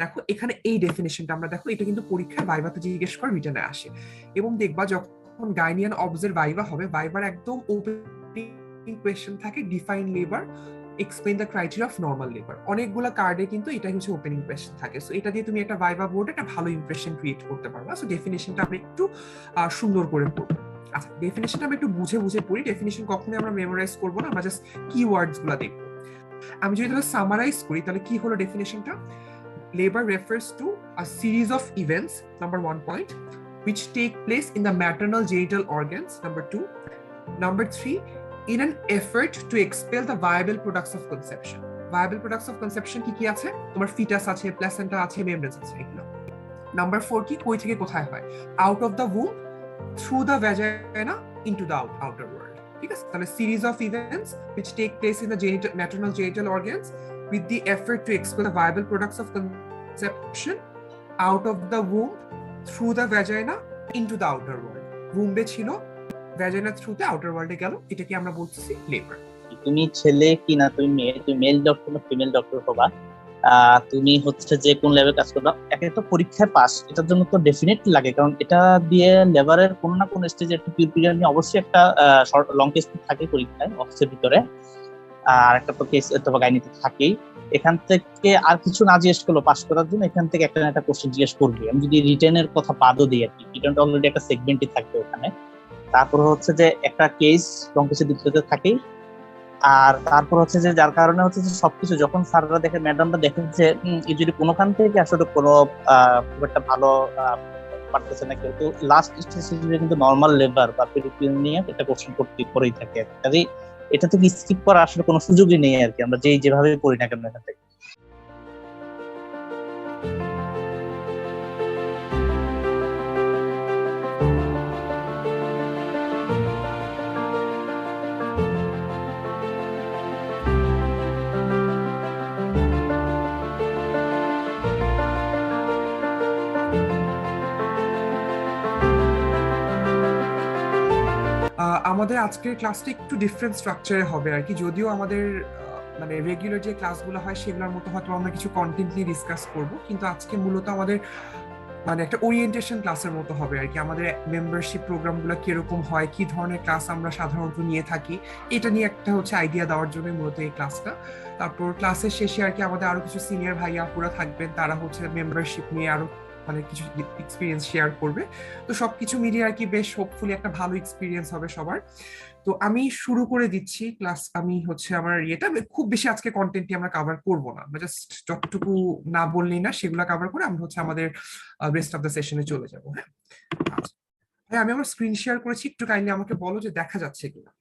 দেখো এখানে এই ডেফিনেশনটা আমরা দেখো, এটা কিন্তু পরীক্ষায় ভাইভাতে জিজ্ঞেস করে রিটেনে আসে। এবং দেখবা যখন গাইনিয়ান অবজের ভাইভা হবে, ভাইবার একদম ওপেনিং কোয়েশ্চেন থাকে, define labour, explain the criteria of normal labour. অনেকগুলো কার্ডে কিন্তু এটাই হচ্ছে ওপেনিং কোয়েশ্চেন থাকে। সো এটা দিয়ে তুমি একটা ভাইভা বোর্ডে একটা ভালো ইমপ্রেশন ক্রিয়েট করতে পারবা। সো ডেফিনেশনটা আমরা একটু সুন্দর করে পড়বো। আচ্ছা, ডেফিনেশনটা আমরা একটু বুঝে বুঝে পড়ি। ডেফিনেশন কখনোই আমরা মেমোরাইজ করবো না, আমরা জাস্ট কিওয়ার্ডস গুলো দেখবো। আমি যদি তাহলে সামারাইজ করি, তাহলে কি হলো ডেফিনেশনটা? Labor refers to a series of events, number 1 point, which take place in the maternal genital organs, number 2. Number 3, in an effort to expel the viable products of conception. Viable products of conception কি কি আছে? তোমার foetus আছে, placenta আছে, membrane আছে, এগুলো। Number 4 কি? কই থেকে কোথায় হয়? Out of the womb, through the vagina, into the outer world. ঠিক আছে? তাহলে series of events which take place in the maternal genital organs with the effort to expel the viable products of conception out of the womb, through the vagina, into the outer world. Womb ছিল, vagina থ্রুতে outer ওয়ার্ল্ডে গেল, এটাকে আমরা বলতেছি labour. তুমি ছেলে কি না তুমি মেয়ে, তুমি মেল ডক্টর না ফিমেল ডক্টর হবা, তুমি হচ্ছে যে কোন লেভেলে কাজ করবা, এক একটা পরীক্ষায় পাস এটার জন্য তো ডেফিনেটলি লাগে, কারণ এটা দিয়ে লেবারের কোনো না কোনো স্টেজে একটা পিরিয়ড নিয়ে অবশ্যই একটা লং কেস থাকে পরীক্ষায় অফিসের ভিতরে, আর একটা তো কেস অথবা গাইনিতে থাকেই। এখান থেকে আর কিছু না জিজ্ঞেস করলো পাস করার জন্য, এখান থেকে একটা না একটা কোশ্চেন জিজ্ঞেস করবে। আমি যদি রিটেনের কথা বাদও দিই আর কি, রিটেনটা অলরেডি একটা সেগমেন্টই থাকবে ওখানে। তারপর হচ্ছে যে একটা কেস লং কেসের ভিতরে থাকেই, আর তারপর হচ্ছে যে যার কারণে হচ্ছে যে সবকিছু যখন স্যাররা দেখে, ম্যাডামরা দেখেন যে এই যদি কোনোখান থেকে আসলে কোনো খুব একটা ভালো পারতেছে না কেউ, তো লাস্ট স্টেজে কিন্তু নর্মাল লেবার বা পেরিপিল নিয়ে একটা কোশ্চেন করেই থাকে। কাজেই এটা থেকে স্কিপ করার আসলে কোনো সুযোগই নেই আর কি, আমরা যেভাবে পড়ি না কেন এখান থেকে। আমাদের আজকের ক্লাসটা একটু ডিফারেন্ট স্ট্রাকচারে হবে আর কি, যদিও আমাদের মানে রেগুলার যে ক্লাসগুলো হয় সেগুলোর মতো হয়তো আমরা কিছু কন্টেন্ট নিয়ে ডিসকাস করব, কিন্তু আজকে মূলত আমাদের মানে একটা ওরিয়েন্টেশন ক্লাসের মতো হবে আর কি। আমাদের মেম্বারশিপ প্রোগ্রামগুলো কিরকম হয়, কি ধরনের ক্লাস আমরা সাধারণত নিয়ে থাকি, এটা নিয়ে একটা হচ্ছে আইডিয়া দেওয়ার জন্য মূলত এই ক্লাসটা। তারপর ক্লাসের শেষে আর কি আমাদের আরো কিছু সিনিয়র ভাইয়া আপুরা থাকবেন, তারা হচ্ছে মেম্বারশিপ নিয়ে আরো মানে কিছু এক্সপিরিয়েন্স শেয়ার করবে। তো সবকিছু মিলিয়ে আর কি বেশ হোপফুলি একটা ভালো এক্সপিরিয়েন্স হবে সবার। তো আমি শুরু করে দিচ্ছি ক্লাস। আমি হচ্ছে আমার ইয়েটা খুব বেশি আজকে কন্টেন্টটি আমরা কভার করব না, আমরা জাস্ট যতটুকু না বললেই না সেগুলো কভার করে আমরা হচ্ছে আমাদের রেস্ট অফ দ্য সেশনে চলে যাবো। হ্যাঁ, আচ্ছা ভাই, আমি আমার স্ক্রিন শেয়ার করেছি, একটু কাইন্ডলি আমাকে বলো যে দেখা যাচ্ছে কিনা।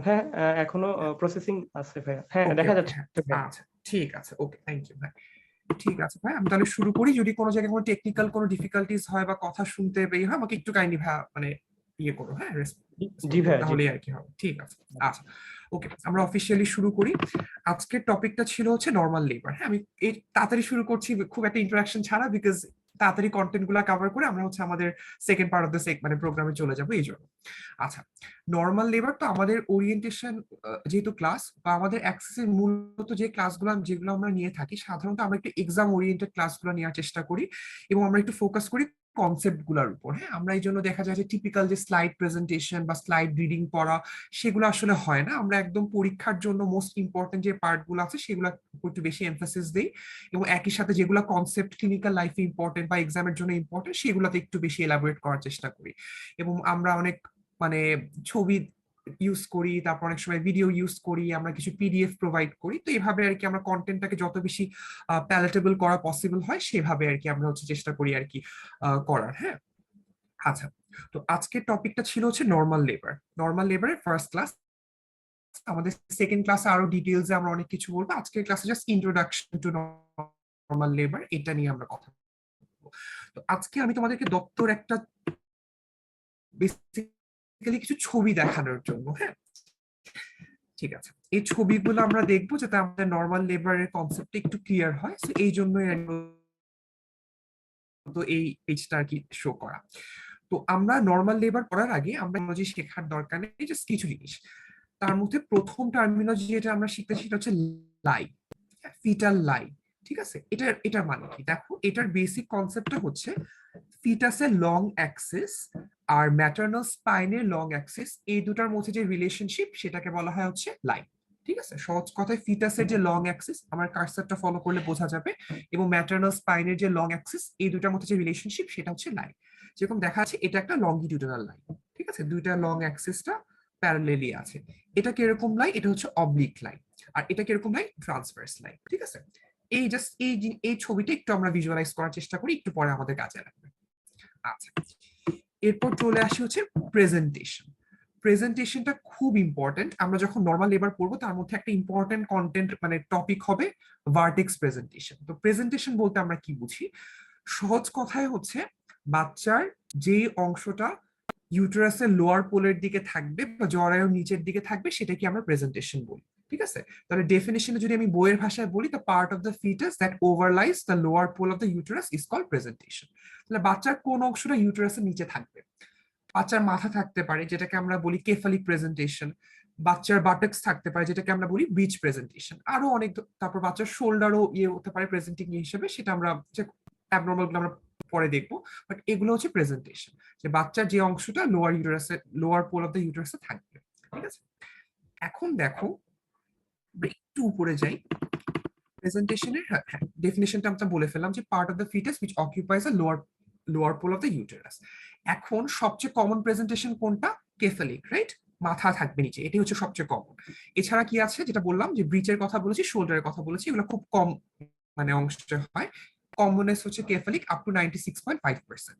হ্যাঁ, এখনো প্রসেসিং আছে ভাই। হ্যাঁ, দেখা যাচ্ছে। আচ্ছা ঠিক আছে, ওকে, থ্যাংক ইউ ভাই। ঠিক আছে ভাই, আমি তাহলে শুরু করি। যদি কোনো জায়গায় কোনো টেকনিক্যাল কোনো ডিফিকাল্টিস হয় বা কথা শুনতে পেয়ে হয়, আমাকে একটু কাইন্ডলি ভাই মানে ইয়ে করো, হ্যাঁ, জি ভাই, তাহলেই আর কি হবে। ঠিক আছে, আচ্ছা ওকে, আমরা অফিসিয়ালি শুরু করি। আজকের টপিকটা ছিল হচ্ছে নর্মাল লেবার। হ্যাঁ, আমি এই তাড়াতাড়ি শুরু করছি, খুব একটা ইন্টারাকশন ছাড়া, বিকজ তাড়াতাড়ি কন্টেন্ট গুলা কভার করে আমরা হচ্ছে আমাদের সেকেন্ড পার্ট অফ দ্য মানে প্রোগ্রামে চলে যাবো এই জন্য। আচ্ছা, নর্মাল লেবার তো আমাদের ওরিয়েন্টেশন যেহেতু ক্লাস বা আমাদের অ্যাক্সেসের মূলত যে ক্লাসগুলো যেগুলো আমরা নিয়ে থাকি, সাধারণত আমরা একটু এক্সাম ওরিয়েন্টেড ক্লাসগুলো নেওয়ার চেষ্টা করি এবং আমরা একটু ফোকাস করি কনসেপ্ট গুলার উপর। হ্যাঁ, আমরা এই জন্য দেখা যায় যে টিপিক্যাল যে স্লাইড প্রেজেন্টেশন বা স্লাইড রিডিং পড়া সেগুলো আসলে হয় না। আমরা একদম পরীক্ষার জন্য মোস্ট ইম্পর্টেন্ট যে পার্ট গুলো আছে সেগুলো একটু বেশি এমফাসিস দিই, এবং একই সাথে যেগুলো কনসেপ্ট ক্লিনিক্যাল লাইফে ইম্পর্টেন্ট বা এক্সামের জন্য ইম্পর্টেন্ট সেগুলোতে একটু বেশি এলাবোরেট করার চেষ্টা করি। এবং আমরা অনেক মানে ছবি ইউজ করি, তারপর অনেক সময় ভিডিও ইউজ করি, আমরা কিছু পিডিএফ প্রোভাইড করি। তো এইভাবে আর কি আমরা কন্টেন্টটাকে যত বেশি প্যালেটেবল করা পসিবল হয় সেভাবে আর কি আমরা হচ্ছে চেষ্টা করি আর কি করার। হ্যাঁ, আচ্ছা, তো আজকের টপিকটা ছিল হচ্ছে নর্মাল লেবার। নর্মাল লেবারের ফার্স্ট ক্লাস, আমাদের সেকেন্ড ক্লাসে আরো ডিটেইলসে আমরা অনেক কিছু বলবো। আজকের ক্লাসে just introduction to normal labour, এটা নিয়ে আমরা কথা বলবো। তো আজকে আমি তোমাদেরকে দপ্তর একটা বেসিক্যালি কিছু ছবি দেখানোর জন্য, হ্যাঁ ঠিক আছে, এই ছবিগুলো আমরা দেখবো যাতে আমাদের নর্মাল লেবারের কনসেপ্টটা একটু ক্লিয়ার হয়। তো এই জন্যই তো এই পেজটা আর কি শো করা। তো আমরা নর্মাল লেবার পড়ার আগে আমরা টার্মিনোলজি শেখার দরকার নেই, জাস্ট কিছু জিনিস। তার মধ্যে প্রথম টার্মিনোলজি যেটা আমরা শিখতে সেটা হচ্ছে লাই, ফিটাল লাই। ঠিক আছে, এটার মানে কি দেখো, এটার বেসিক কনসেপ্টটা হচ্ছে ফিটাসের লং অ্যাক্সিস আর ম্যাটারনাল স্পাইনের লং অ্যাক্সিস, এই দুটার মধ্যে যে রিলেশনশিপ সেটাকে বলা হয় হচ্ছে লাইন। ঠিক আছে, সহজ কথায় ফিটাসের যে লং অ্যাক্সিস, আমার কার্সারটা ফলো করলে বোঝা যাবে, এবং ম্যাটারনাল স্পাইনের যে লং অ্যাক্সিস, এই দুটার মধ্যে যে রিলেশনশিপ সেটা হচ্ছে লাইন। যেরকম দেখা যাচ্ছে এটা একটা লংগিটিউডিনাল লাইন, ঠিক আছে, দুইটা লং অ্যাক্সিসটা প্যারালেলি আছে। এটা কিরকম লাইন, এটা হচ্ছে অবলিক লাইন, আর এটা কিরকম লাইন, ট্রান্সভার্স লাইন। ঠিক আছে, এই জাস্ট এই ছবিটা একটু আমরা ভিজুয়ালাইজ করার চেষ্টা করি, একটু পরে আমাদের কাজে লাগবে। আচ্ছা, এরপর চলে আসি হচ্ছে প্রেজেন্টেশন। প্রেজেন্টেশনটা খুব ইম্পর্টেন্ট, আমরা যখন নর্মাল লেবার পড়বো তার মধ্যে একটা ইম্পর্টেন্ট কন্টেন্ট মানে টপিক হবে ভার্টেক্স প্রেজেন্টেশন। তো প্রেজেন্টেশন বলতে আমরা কি বুঝি, সহজ কথায় হচ্ছে বাচ্চার যে অংশটা ইউটেরাসের লোয়ার পোলের দিকে থাকবে বা জরায়ুর নিচের দিকে থাকবে সেটাকে আমরা প্রেজেন্টেশন বলি। ঠিক আছে, তাহলে ডেফিনিশনে যদি আমি বইয়ের ভাষায় বলি, the part of the foetus that overlies the lower pole of the uterus is called presentation. তাহলে বাচ্চার কোন অংশটা ইউটেরাসের নিচে থাকবে, বাচ্চার মাথা থাকতে পারে যেটাকে আমরা বলি কেফালিক প্রেজেন্টেশন, বাচ্চার বাটেক্স থাকতে পারে যেটাকে আমরা বলি ব্রিজ প্রেজেন্টেশন, আরো অনেক, তারপর বাচ্চার শোল্ডারও ইয়ে হতে পারে প্রেজেন্টিং হিসেবে, সেটা আমরা অ্যাবনর্মাল গুলো আমরা পরে দেখবো। বাট এগুলো হচ্ছে প্রেজেন্টেশন, যে বাচ্চার যে অংশটা লোয়ার ইউটেরাসে, লোয়ার পোল অফ দ্য ইউটেরাসে থাকবে। ঠিক আছে, এখন দেখো একটু উপরে যাই, প্রেজেন্টেশনের ডেফিনিশনটা আমরা বলে ফেললাম যে part of the fetus which occupies a lower pole of the uterus. এখন সবচেয়ে কমন প্রেজেন্টেশন কোনটা, কেফালিক, রাইট, মাথা থাকবে নিচে, এটাই হচ্ছে সবচেয়ে কমন। এছাড়া কি আছে, যেটা বললাম যে ব্রিচের কথা বলেছি, শোল্ডারের কথা বলেছি, এগুলো খুব কম মানে অংশে হয়। কমনেস হচ্ছে কেফালিক আপ টু 96.5%।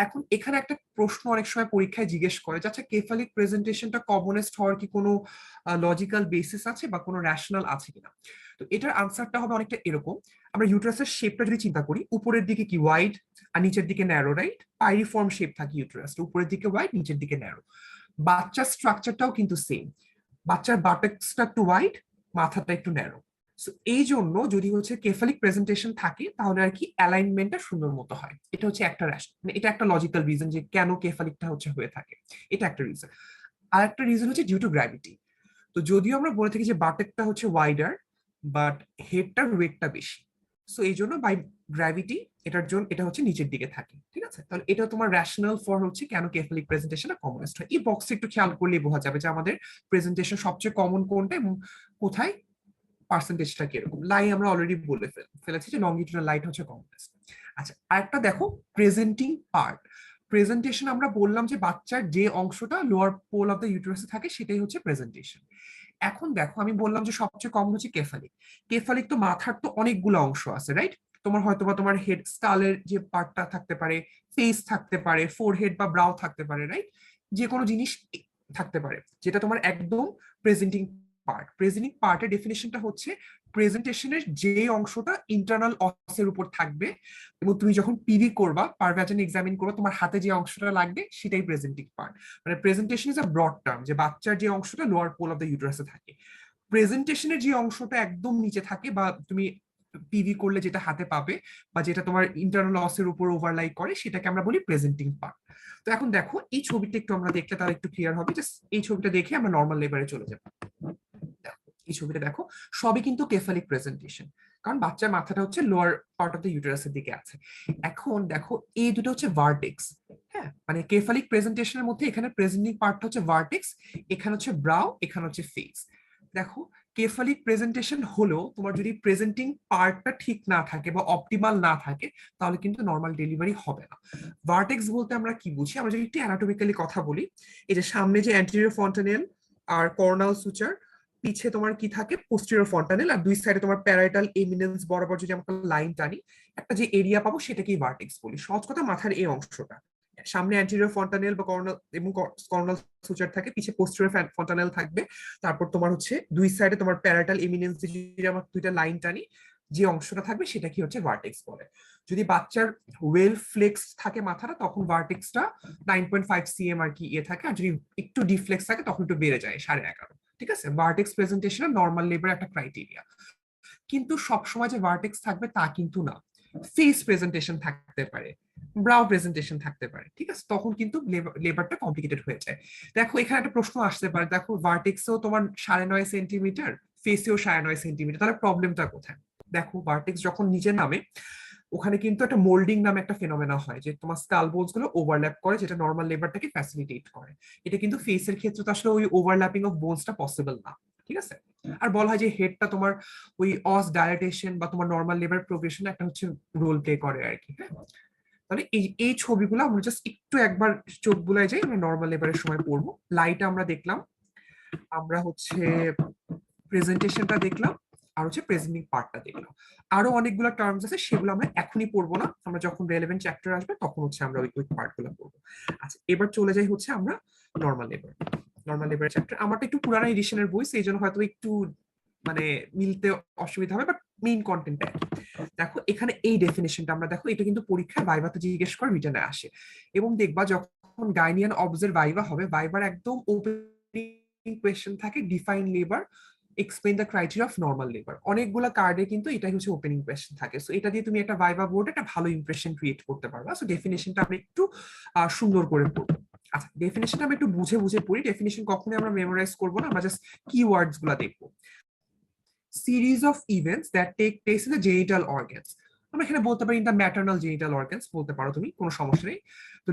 এখন এখানে একটা প্রশ্ন অনেক সময় পরীক্ষায় জিজ্ঞেস করে যে আচ্ছা, কেফালিক প্রেজেন্টেশনটা কমনেস্ট হওয়ার কি কোনো লজিক্যাল বেসিস আছে বা কোনো রেশনাল আছে কিনা। তো এটার আনসারটা হবে অনেকটা এরকম, আমরা ইউটেরাসের শেপটা যদি চিন্তা করি, উপরের দিকে কি ওয়াইড আর নিচের দিকে ন্যারো, রাইট, পাইরিফর্ম শেপ থাকে ইউটেরাস, উপরের দিকে ওয়াইড নিচের দিকে ন্যারো। বাচ্চার স্ট্রাকচারটাও কিন্তু সেম, বাচ্চার বাটেক্সটা একটু ওয়াইড, মাথাটা একটু ন্যারো। এই জন্য যদি হচ্ছে কেফালিক প্রেজেন্টেশন থাকে তাহলে আর কি অ্যালাইনমেন্টটা সুন্দর মতো হয়। এটা হচ্ছে একটা মানে এটা একটা লজিক্যাল রিজন যে কেন কেফালিকটা হচ্ছে হয়ে থাকে, এটা একটা রিজন। আর একটা রিজন হচ্ছে ডিউ টু গ্র্যাভিটি। তো যদিও আমরা বলে থাকি যে বাটেকটা হচ্ছে ওয়াইডার, বাট হেডটার ওয়েটটা বেশি, সো এই জন্য বাই গ্র্যাভিটি এটার জন্য এটা হচ্ছে নিচের দিকে থাকে। ঠিক আছে, তাহলে এটা তোমার রেশনাল ফর হচ্ছে কেন কেফালিক প্রেজেন্টেশনটা কমনেস্ট হয়। এই বক্সে একটু খেয়াল করলেই বোঝা যাবে যে আমাদের প্রেজেন্টেশন সবচেয়ে কমন কোনটা এবং কোথায় পার্সেন্টেজটা কিরকম। লাই আমরা অলরেডি বলে ফেলেছি যে লংগিটিউডাল লাইট হচ্ছে কমনেস্ট। আচ্ছা, আরেকটা দেখো প্রেজেন্টিং পার্ট। প্রেজেন্টেশন আমরা বললাম যে বাচ্চার যে অংশটা লোয়ার পোল অফ দ্য ইউটেরাসে থাকে সেটাই হচ্ছে প্রেজেন্টেশন। এখন দেখো আমি বললাম যে সবচেয়ে কম হচ্ছে কেফালিক। কেফালিক তো মাথার তো অনেকগুলো অংশ আছে, রাইট, তোমার হয়তোবা তোমার হেড স্কালের যে পার্টটা থাকতে পারে, ফেস থাকতে পারে, ফোরহেড বা ব্রাউ থাকতে পারে, রাইট, যে কোনো জিনিস থাকতে পারে যেটা তোমার একদম প্রেজেন্টিং পার্ট। প্রেজেন্টিং পার্টের ডেফিনেশনটা হচ্ছে প্রেজেন্টেশনের যে অংশটা ইন্টারনাল অসের উপর থাকবে এবং তুমি যখন পিভি করবা, পারভাজন এক্সামিন করবা, তোমার হাতে যে অংশটা লাগবে সেটাই প্রেজেন্টিং পার্ট। মানে presentation is a broad term, যে বাচ্চার যে অংশটা লোয়ার পোল অফ দ্য ইউটেরাসে থাকে। প্রেজেন্টেশনের যে অংশটা একদম নিচে থাকে বা তুমি পিভি করলে যেটা হাতে পাবে বা যেটা তোমার ইন্টারনাল অসের উপর ওভারলাই করে সেটাকে আমরা বলি প্রেজেন্টিং পার্ট। তো এখন দেখো এই ছবিটা একটু আমরা দেখলে তাহলে একটু ক্লিয়ার হবে, জাস্ট এই ছবিটা দেখে আমরা নর্মাল লেবারে চলে যাবো। এই ছবিটা দেখো, সবই কিন্তু কেফালিক প্রেজেন্টেশন, কারণ বাচ্চার মাথাটা হচ্ছে লোয়ার পার্ট অফ দ্য ইউটেরাসের দিকে আছে। এখন দেখো এই দুটো হচ্ছে ভার্টেক্স, হ্যাঁ, মানে কেফালিক প্রেজেন্টেশনের মধ্যে এখানে প্রেজেন্টিং পার্টটা হচ্ছে ভার্টেক্স, এখানে হচ্ছে ব্রাউ, এখানে হচ্ছে ফেস। দেখো কেফালিক প্রেজেন্টেশন হলো তোমার যদি প্রেজেন্টিং পার্টটা ঠিক না থাকে বা অপটিমাল না থাকে তাহলে কিন্তু নর্মাল ডেলিভারি হবে না। ভার্টেক্স বলতে আমরা কি বুঝি, আমরা যদি একটু অ্যানাটমিক্যালি কথা বলি, এই যে সামনে যে অ্যান্টেরিয়র ফন্টানেল আর কর্নাল সুচার, পিছে তোমার কি থাকে পোস্টেরিয়র ফন্টানেল, আর দুই সাইডে তোমার প্যারাইটাল এমিনেন্স বরাবর যদি আমরা লাইন টানি একটা যে এরিয়া পাবো সেটাকেই ভার্টেক্স বলি। সহজ কথা, মাথার এই অংশটা, সামনে অ্যান্টেরিয়র ফন্টানেল বা কর্নাল এবং কর্নাল সুচার থাকে, পিছে পোস্টেরিয়র ফন্টানেল থাকবে, তারপর তোমার হচ্ছে দুই সাইডে তোমার প্যারাইটাল এমিনেন্স যদি আমরা দুইটা লাইন টানি যে অংশটা থাকবে সেটা কি হচ্ছে ভার্টেক্স বলে। যদি বাচ্চার ওয়েল ফ্লেক্স থাকে মাথাটা তখন ভার্টেক্সটা 9.5 cm আর কি ইয়ে থাকে, আর যদি একটু ডিফ্লেক্স থাকে তখন একটু বেড়ে যায় 11.5। ঠিক আছে, ভার্টেক্স প্রেজেন্টেশনের নর্মাল লেবার একটা ক্রাইটেরিয়া। কিন্তু সবসময় যে ভার্টেক্স থাকবে তা কিন্তু না, ফেস প্রেজেন্টেশন থাকতে পারে, ব্রাউ প্রেজেন্টেশন থাকতে পারে। ঠিক আছে, তখন কিন্তু লেবারটা কমপ্লিকেটেড হয়ে যায়। দেখো এখানে একটা প্রশ্ন আসতে পারে, দেখো ভার্টেক্সেও তোমার 9.5 সেন্টিমিটার, ফেসেও 9.5 সেন্টিমিটার, তাহলে প্রবলেমটা কোথায়? দেখো ভার্টেক্স যখন নিচে নামে ওখানে কিন্তু একটা মোল্ডিং নামে একটা ফেনোমেনা হয়, যে তোমার স্কাল বোনস গুলো ওভারল্যাপ করে, যেটা নর্মাল লেবারটাকে ফ্যাসিলিটেট করে। এটা কিন্তু ফেসের ক্ষেত্রে তো আসলে ওই ওভারল্যাপিং অফ বোনসটা পসিবল না, ঠিক আছে। আর বলা হয় যে হেডটা তোমার ওই অস ডায়াটেশন বা তোমার নর্মাল লেবার প্রোগ্রেশন একটা হচ্ছে রোল প্লে করে আর কি। হ্যাঁ, তাহলে এই এই ছবিগুলো আমরা জাস্ট একটু একবার চোখ বুলাই যাই, আমরা নর্মাল লেবারের সময় পড়বো। লাইট আমরা দেখলাম, আমরা হচ্ছে প্রেজেন্টেশনটা দেখলাম, আর হচ্ছে প্রেজেন্টিং পার্টটা দেখলাম। আরো অনেকগুলো টার্মস আছে, সেগুলো আমরা এখনই পড়বো না, আমরা যখন রেলেভেন্ট চ্যাপ্টার আসবে তখন হচ্ছে আমরা ওই পার্টগুলো পড়বো। আচ্ছা, এবার চলে যাই হচ্ছে আমরা normal labour. Normal labour chapter আমারটা একটু পুরানো এডিশনের বই, সেই জন্য হয়তো একটু মানে মিলতে অসুবিধা হবে, বাট মেইন কন্টেন্টটা দেখো। এখানে এই ডেফিনেশনটা আমরা দেখো, এটা কিন্তু পরীক্ষায় ভাইভাতে জিজ্ঞেস করে রিটার্নে আসে। এবং দেখবা যখন গাইনিয়ান অবজের ভাইভা হবে, ভাইবার একদম ওপেনিং কোয়েশ্চেন থাকে, define labour, explain the criteria of normal labour. অনেকগুলো কার্ডে কিন্তু এটাই হচ্ছে ওপেনিং কোয়েশ্চেন থাকে। সো এটা দিয়ে তুমি একটা ভাইভা বোর্ডে একটা ভালো ইমপ্রেশন ক্রিয়েট করতে পারবা। সো ডেফিনেশনটা আমরা একটু সুন্দর করে পড়বো। আচ্ছা, ডেফিনেশনটা আমরা একটু বুঝে বুঝে পড়ি। ডেফিনেশন কখনোই আমরা মেমোরাইজ করবো না, আমরা জাস্ট কিওয়ার্ডস গুলা দেখবো। Series of events that take place in the genital organs. আমরা এখানে বলতে পারি in the maternal genital organs বলতে পারো তুমি, কোনো সমস্যা নেই। তো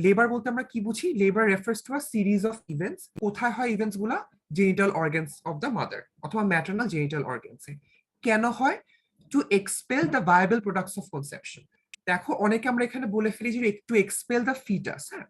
লেবার বলতে আমরা কি বুঝি? Labour refers to a series of events. কোথায় হয় ইভেন্টস গুলা? Genital organs of the mother অথবা ম্যাটার্নাল জেনিটাল অর্গানসে। কেন হয়? To expel the viable products of conception. দেখো অনেকে আমরা এখানে বলে ফেলি যে টু এক্সপেল দ্য ফিটাস। হ্যাঁ,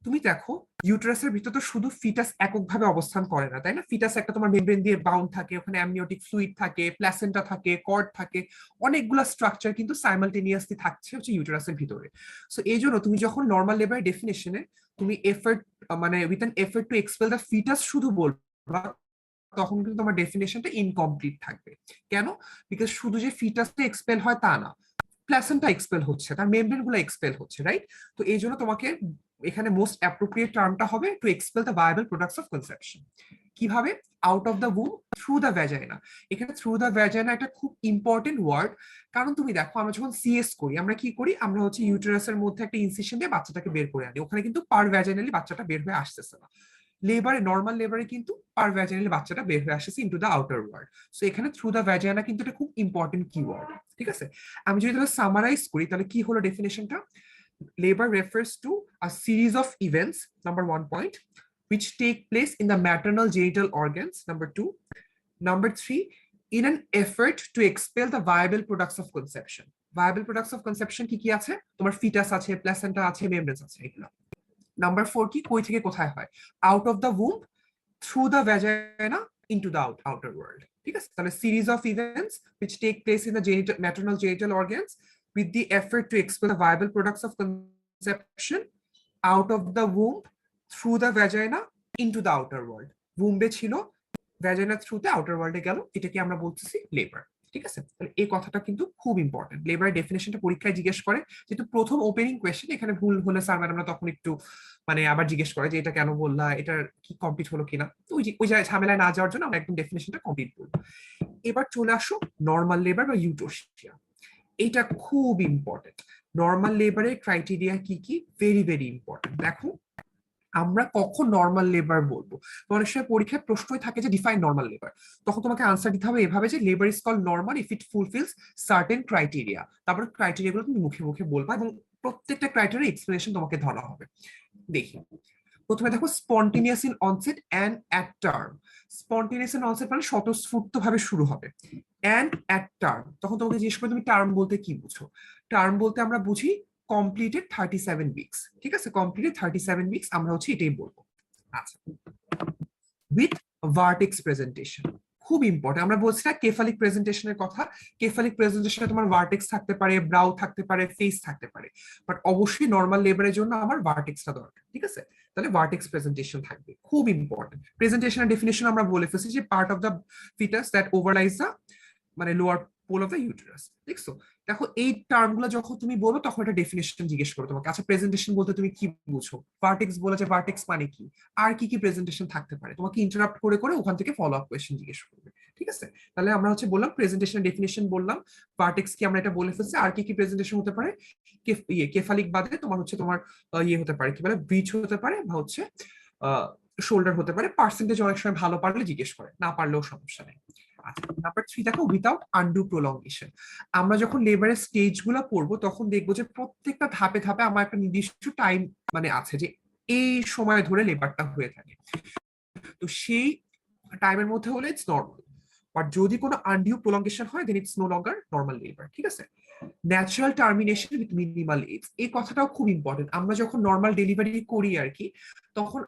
তুমি দেখো ইউটেরাসের ভিতর তো শুধু ফিটাস এককভাবে অবস্থান করে না, তাই না? ফিটাস একটা তোমার মেমব্রেন দিয়ে বাউন্ড থাকে, ওখানে অ্যামনিওটিক ফ্লুইড থাকে, প্ল্যাসেন্টা থাকে, কর্ড থাকে, অনেকগুলো স্ট্রাকচার কিন্তু সাইমালটেনিয়াসলি থাকছে হচ্ছে ইউটেরাসের ভিতরে। সো এই জন্য তুমি যখন নর্মাল লেবার ডেফিনেশনে তুমি এফর্ট মানে with an effort to expel the fetus শুধু বলবা, তখন কিন্তু তোমার ডেফিনেশনটা ইনকমপ্লিট থাকবে। কেন? বিকজ শুধু যে ফিটাসটা এক্সপেল হয় তা না, প্ল্যাসেন্টা এক্সপেল হচ্ছে, তার মেমব্রেন গুলো এক্সপেল হচ্ছে, রাইট? তো এই জন্য তোমাকে এখানে মোস্ট অ্যাপ্রোপ্রিয়েট টার্মটা হবে to expel the viable products of conception. কিভাবে? Out of the womb through the vagina. এখানে থ্রু দ্য ভ্যাজাইনা একটা খুব ইম্পর্টেন্ট ওয়ার্ড। কারণ তুমি দেখো আমরা যখন সিএস করি, আমরা কি করি? আমরা হচ্ছে ইউটেরাসের মধ্যে একটা ইনসিশন দিয়ে বাচ্চাটাকে বের করে আনি, ওখানে কিন্তু পার ভ্যাজাইনালি বাচ্চাটা বের হয়ে আসতেছে না। লেবারে, নর্মাল লেবারে কিন্তু পার ভ্যাজাইনালি বাচ্চাটা বের হয়ে আসছে into the outer world. So এখানে থ্রু দ্য ভ্যাজাইনা কিন্তু এটা খুব ইম্পর্টেন্ট কিওয়ার্ড, ঠিক আছে? আমি যদি তাহলে সামারাইজ করি, তাহলে কি হলো ডেফিনেশনটা? Labor refers to a series of events, number 1 point, which take place in the maternal genital organs, number 2. Number 3, in an effort to expel the viable products of conception. Viable products of conception কি কি আছে? তোমার foetus আছে, placenta আছে, মেমব্রেনস আছে, এগুলো। Number 4 কি? কই থেকে কোথায় হয়? Out of the womb through the vagina into the outer world, ঠিক আছে? তাহলে series of events which take place in the maternal genital organs with the effort to expel the viable products of conception out of the womb through the vagina into the outer world. womb ছিল, vagina থ্রুতে outer ওয়ার্ল্ডে গেল, এটাকে আমরা বলতেছি labour, ঠিক আছে? তাহলে এই কথাটা কিন্তু খুব ইম্পর্টেন্ট। লেবার ডেফিনেশনটা পরীক্ষায় জিজ্ঞেস করে, যেহেতু প্রথম ওপেনিং কোয়েশ্চেন, এখানে ভুল হলে স্যার ম্যাডামরা তখন একটু মানে আবার জিজ্ঞেস করে যে এটা কেন বললা, এটার কি কমপ্লিট হলো কিনা। তো ওই ঝামেলায় না যাওয়ার জন্য আমরা একদম ডেফিনেশনটা কমপ্লিট করবো। এবার চলে আসো নর্মাল লেবার বা ইউটোসিয়া। এটা খুব ইম্পর্টেন্ট। নর্মাল লেবারের ক্রাইটেরিয়া কি কি? Very very important. দেখো আমরা কখন নর্মাল লেবার বলবো? তো অনেক সময় পরীক্ষায় প্রশ্নই থাকে যে ডিফাইন নর্মাল লেবার। তখন তোমাকে আনসার দিতে হবে এভাবে যে labour is called normal if it fulfils certain criteria. তারপর ক্রাইটেরিয়া গুলো তুমি মুখে মুখে বলবা এবং প্রত্যেকটা ক্রাইটেরিয়া এক্সপ্লেনেশন তোমাকে ধরা হবে। দেখি, প্রথমে দেখো spontaneous in onset and at term. Spontaneous in onset মানে স্বতঃস্ফূর্ত ভাবে শুরু হবে। অ্যান্ড অ্যাট টার্ম, তখন তোমাকে জিজ্ঞেস করে তুমি টার্ম বলতে কি বুঝো? টার্ম বলতে আমরা বুঝি কমপ্লিটেড 37 উইকস, ঠিক আছে? কমপ্লিটেড 37 উইকস আমরা হচ্ছে এটাই বলবো। আচ্ছা, উইথ ভার্টেক্স প্রেজেন্টেশন, খুব ইম্পর্টেন্ট। আমরা বলছি না কেফালিক প্রেজেন্টেশনের কথা, কেফালিক প্রেজেন্টেশনে তোমার ভার্টেক্স থাকতে পারে, ব্রাউ থাকতে পারে, ফেস থাকতে পারে, বাট অবশ্যই নর্মাল লেবারের জন্য আমার ভার্টেক্সটা দরকার, ঠিক আছে? তাহলে ভার্টেক্স প্রেজেন্টেশন থাকবে, খুব ইম্পর্টেন্ট। প্রেজেন্টেশনের ডেফিনেশন আমরা বলে ফেলছি যে part of the foetus that overlies the মানে lower pole of the uterus, দেখছো? দেখো এই টার্মগুলো যখন তুমি বলো তখন এটা ডেফিনেশন জিজ্ঞেস করো তোমাকে। আচ্ছা, প্রেজেন্টেশন বলতে তুমি কি বুঝো? ভার্টেক্স বলে যে ভার্টেক্স মানে কি, আর কি কি প্রেজেন্টেশন থাকতে পারে, তোমাকে ইন্টারাপ্ট করে করে ওখান থেকে ফলো আপ কোয়েশ্চেন জিজ্ঞেস করবে, ঠিক আছে? তাহলে আমরা হচ্ছে বললাম প্রেজেন্টেশন ডেফিনেশন বললাম, ভার্টেক্স কি আমরা এটা বলে ফেলছি। আর কি কি প্রেজেন্টেশন হতে পারে? কেফালিক বাদে তোমার হচ্ছে তোমার ইয়ে হতে পারে, কি বলে, ব্রিচ হতে পারে, বা হচ্ছে শোল্ডার হতে পারে। পার্সেন্টেজ অনেক সময় ভালো পারলে জিজ্ঞেস করে, না পারলেও সমস্যা নেই। আচ্ছা, নাম্বার 3 দেখো, উইদাউট আনডু প্রলংগেশন। আমরা যখন লেবারের স্টেজ গুলো পড়বো তখন দেখবো যে প্রত্যেকটা ধাপে ধাপে আমার একটা নির্দিষ্ট টাইম মানে আছে যে এই সময় ধরে লেবারটা হয়ে থাকে, তো সেই টাইমের মধ্যে হলে ইটস নর্মাল। বাট যদি কোনো আনডিউ প্রলংগেশন হয় then it's no longer normal labour, ঠিক আছে। Natural termination with minimal aid, এই কথাটাও খুব ইম্পর্টেন্ট। আমরা যখন নর্মাল ডেলিভারি করি আর কি, তখন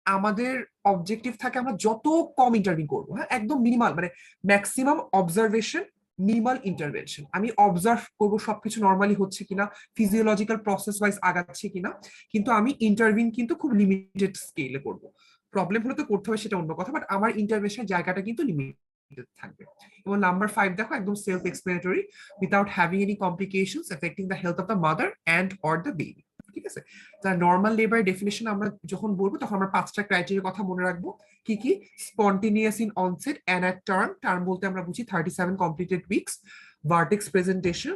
আমাদের অবজেক্টিভ থাকে আমরা যত কম ইন্টারভিউ করবো, হ্যাঁ, একদম মিনিমাল, মানে ম্যাক্সিমাম অবজারভেশন, মিনিমাল ইন্টারভেনশন। আমি অবজার্ভ করবো সবকিছু নর্মালি হচ্ছে কিনা, ফিজিওলজিক্যাল প্রসেস ওয়াইজ আগাচ্ছে কিনা, কিন্তু আমি ইন্টারভিউ কিন্তু খুব লিমিটেড স্কেলে করবো। প্রবলেম হলে তো করতে হবে, সেটা অন্য কথা, বাট আমার ইন্টারভেনশনের জায়গাটা কিন্তু লিমিটেড থাকবে। এবং নাম্বার 5 দেখো, একদম self explanatory, without having any complications affecting the health of the mother and or the baby, ঠিক আছে। তার নর্মাল লেবার ডেফিনেশন আমরা যখন বলবো তখন আমরা 5টা ক্রাইটেরিয়ার কথা মনে রাখবো। কি কি? Spontaneous in onset and at term, term বলতে আমরা বুঝি 37 completed weeks, vertex presentation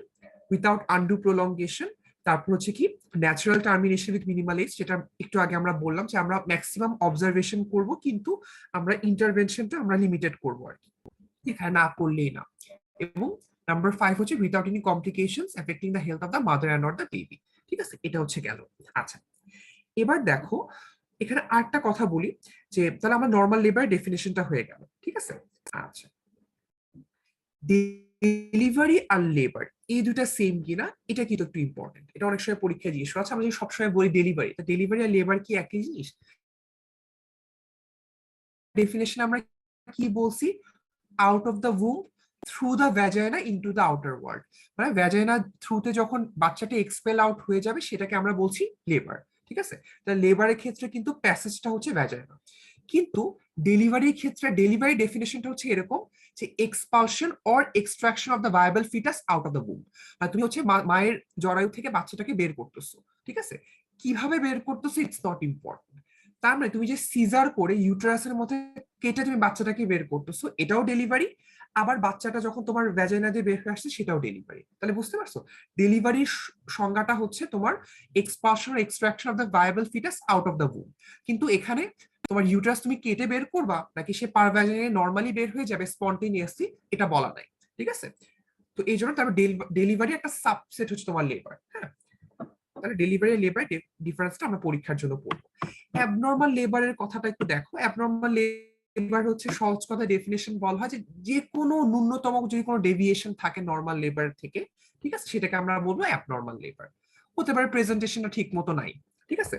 without undue prolongation, তারপর হচ্ছে কি natural termination with minimal aid, যেটা একটু আগে আমরা বললাম যে আমরা ম্যাক্সিমাম অবজারভেশন করব কিন্তু আমরা ইন্টারভেনশনটা আমরা লিমিটেড করবো আর কি, এখানে না করলেই না। এবং নাম্বার 5 হচ্ছে without any complications affecting the health of the mother and not the baby, ঠিক আছে। এটা হচ্ছে গেল। আচ্ছা, এবার দেখো এখানে আরেকটা কথা বলি, যে তাহলে আমার নর্মাল লেবার ডেফিনেশনটা হয়ে গেল, ঠিক আছে। আচ্ছা, ডেলিভারি আর লেবার এই দুটা সেম কিনা এটা কিন্তু একটু ইম্পর্টেন্ট, এটা অনেক সময় পরীক্ষায় জিজ্ঞেস করা। আচ্ছা, আমরা যদি সবসময় বলি ডেলিভারি, তা ডেলিভারি আর লেবার কি একই জিনিস? ডেফিনেশন আমরা কি বলছি? Out of the womb through the vagina into the outer world, মানে ভ্যাজাইনা থ্রুতে যখন বাচ্চাটা এক্সপেল আউট হয়ে যাবে সেটাকে আমরা বলছি লেবার, ঠিক আছে। তাহলে লেবারের ক্ষেত্রে কিন্তু প্যাসেজটা হচ্ছে ভ্যাজাইনা, কিন্তু ডেলিভারির ক্ষেত্রে ডেলিভারি ডেফিনেশনটা হচ্ছে এরকম যে expulsion or extraction of the viable fetus out of the womb, মানে তুমি হচ্ছে মায়ের জরায়ু থেকে বাচ্চাটাকে বের করতেছো, ঠিক আছে। কিভাবে বের করতেছো ইটস নট ইম্পর্টেন্ট। তার মানে তুমি যে সিজার করে ইউটেরাসের মধ্যে কেটে তুমি বাচ্চাটাকে বের করতেছো, এটাও ডেলিভারি। আবার বাচ্চাটা যখন তোমার ভ্যাজাইনা দিয়ে বের হয়ে আসছে সেটাও ডেলিভারি। তাহলে বুঝতে পারছো, ডেলিভারির সংজ্ঞাটা হচ্ছে তোমার এক্সপালশন আর extraction of the viable fetus out of the womb। কিন্তু এখানে তোমার ইউটেরাস তুমি কেটে বের করবা নাকি সে পার ভ্যাজাইনায় নর্মালি বের হয়ে যাবে স্পন্টেনিয়াসলি, এটা বলা নাই, ঠিক আছে। তো এই জন্য তারপর ডেলিভারি একটা সাবসেট হচ্ছে তোমার লেবার, হ্যাঁ। তাহলে ডেলিভারি আর লেবার ডিফারেন্সটা আমরা পরীক্ষার জন্য পড়বো। অ্যাবনর্মাল লেবারের কথাটা একটু দেখো। অ্যাবনর্মাল লেবার হচ্ছে সহজ কথা ডেফিনেশন বলা হয় যে কোনো ন্যূনতম যদি কোনো ডেভিয়েশন থাকে নর্মাল লেবার থেকে, ঠিক আছে, সেটাকে আমরা বলবো অ্যাবনর্মাল লেবার। হতে পারে প্রেজেন্টেশনটা ঠিক মতো নাই, ঠিক আছে,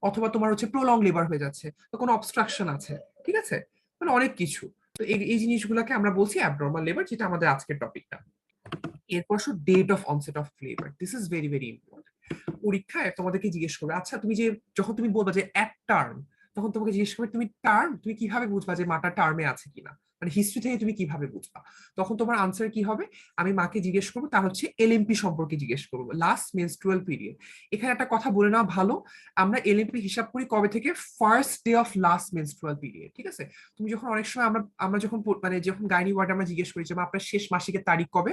অথবা তোমার হচ্ছে প্রলং লেবার হয়ে যাচ্ছে, তো কোনো অবস্ট্রাকশন আছে, ঠিক আছে, মানে অনেক কিছু। তো এই জিনিসগুলোকে আমরা বলছি অ্যাবনর্মাল লেবার, যেটা আমাদের আজকের টপিকটা। এরপর date of onset of labour, this is very very important. পরীক্ষায় তোমাদেরকে জিজ্ঞেস করবে, আচ্ছা তুমি যে যখন তুমি বলবা যে এক টার্ম, তখন তোমাকে জিজ্ঞেস করবে তুমি কিভাবে বুঝবা যে মাটা টার্মে আছে কিনা, মানে হিস্ট্রি থেকে তুমি কিভাবে বুঝবা? তখন তোমার আনসার কি হবে? আমি মাকে জিজ্ঞেস করবো, তার হচ্ছে এলএমপি সম্পর্কে জিজ্ঞেস করবো, লাস্ট মেনস্ট্রুয়াল পিরিয়ড। এখানে একটা কথা বলে নেওয়া ভালো, আমরা এলএমপি হিসাব করি কবে থেকে? First day of last menstrual period, ঠিক আছে। তুমি যখন অনেক সময় আমরা যখন মানে যখন গাইনি ওয়ার্ডে আমরা জিজ্ঞেস করি যে আপনার শেষ মাসিকের তারিখ কবে,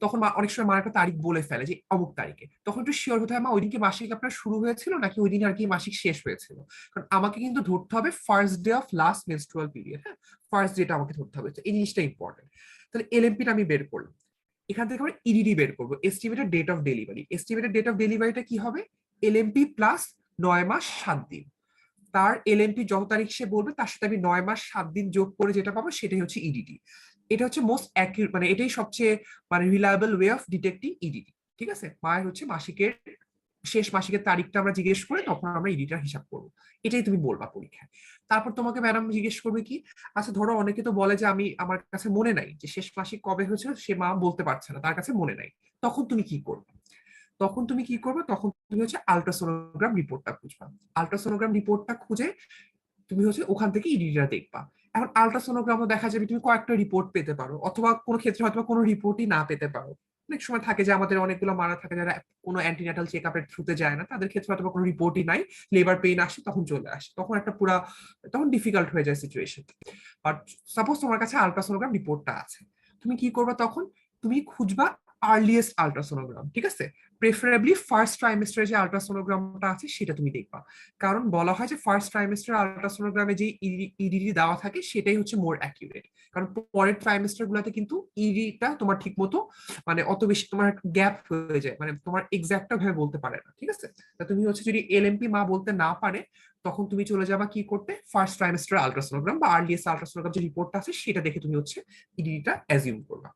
তখন অনেক সময় মা একটা তারিখ বলে ফেলে যে অমুক তারিখে, তখন একটু শিওর হতে হয় মা ওই দিনকে মাসিক আপনার শুরু হয়েছিল নাকি ওই দিন আর কি মাসিক শেষ হয়েছিল। কারণ আমাকে কিন্তু ধরতে হবে first day of last menstrual period, হ্যাঁ, ফার্স্ট ডেটা আমাকে ধরতে হবে, এই জিনিসটা ইম্পর্টেন্ট। তাহলে এলএমপিটা আমি বের করলাম, এখান থেকে আমরা ইডিডি বের করবো, estimated date of delivery. Estimated date of ডেলিভারিটা কি হবে? এলএমপি প্লাস 9 মাস 7 দিন। তার এলএমপি যত তারিখ সে বলবে তার সাথে আমি 9 মাস 7 দিন যোগ করে যেটা পাবো সেটাই হচ্ছে ইডিডি। এটা হচ্ছে মোস্ট অ্যাকিউরেট, মানে এটাই সবচেয়ে মানে reliable way of detecting EDD, ঠিক আছে। মায়ের হচ্ছে মাসিকের শেষ মাসিকের তারিখটা আমরা জিজ্ঞেস করে তখন আমরা ইডিটা হিসাব করবো, এটাই তুমি বলবা পরীক্ষায়। তারপর তোমাকে ম্যাডাম জিজ্ঞেস করবে কি, আচ্ছা ধরো অনেকে তো বলে যে আমার কাছে মনে নাই যে শেষ মাসিক কবে হয়েছিল, সে মা বলতে পারছে না, তার কাছে মনে নাই, তখন তুমি কি করবে? তখন তুমি হচ্ছে আলট্রাসোনোগ্রাম রিপোর্টটা খুঁজবা। আলট্রাসোনোগ্রাম রিপোর্টটা খুঁজে তুমি হচ্ছে ওখান থেকে ইডিটা দেখবা। এখন আলট্রাসোনোগ্রামও দেখা যাবে তুমি কয়েকটা রিপোর্ট পেতে পারো, অথবা কোনো ক্ষেত্রে হয়তো কোনো রিপোর্টই না পেতে পারো। অনেক সময় থাকে যে আমাদের অনেকগুলো মারা থাকে যারা কোনো অ্যান্টিনাটাল চেক আপের থ্রুতে যায় না, তাদের ক্ষেত্রে হয়তো কোনো রিপোর্টই নাই, লেবার পেইন আসে তখন চলে আসে, তখন একটা তখন ডিফিকাল্ট হয়ে যায় সিচুয়েশন। বাট সাপোজ তোমার কাছে আলট্রাসোনোগ্রাম রিপোর্টটা আছে, তুমি কি করবা তখন? তুমি খুঁজবা আর্লিয়েস্ট আলট্রাসোনোগ্রাম, ঠিক আছে? প্রেফারেবলি ফার্স্ট ট্রাইমেস্টারে যে আলট্রাসোনোগ্রামটা আছে সেটা তুমি দেখবা, কারণ বলা হয় যে ফার্স্ট ট্রাইমেস্টার আলট্রাসোনোগ্রামে যে ইডিডি দেওয়া থাকে সেটাই হচ্ছে মোর অ্যাকিউরেট, কারণ পরের ট্রাইমেস্টার গুলোতে কিন্তু ইডিটা তোমার ঠিক মতো মানে অত বেশি তোমার গ্যাপ হয়ে যায়, মানে তোমার এক্সাক্টটা ভাবে বলতে পারে না, ঠিক আছে? তা তুমি হচ্ছে যদি এলএমপি মা বলতে না পারে তখন তুমি চলে যাবা কি করতে, ফার্স্ট ট্রাইমেস্টার আলট্রাসোনোগ্রাম বা আর্লিয়েস্ট আলট্রাসোনোগ্রাম যে রিপোর্টটা আছে সেটা দেখে তুমি হচ্ছে ইডিডিটা অ্যাজিউম করবা।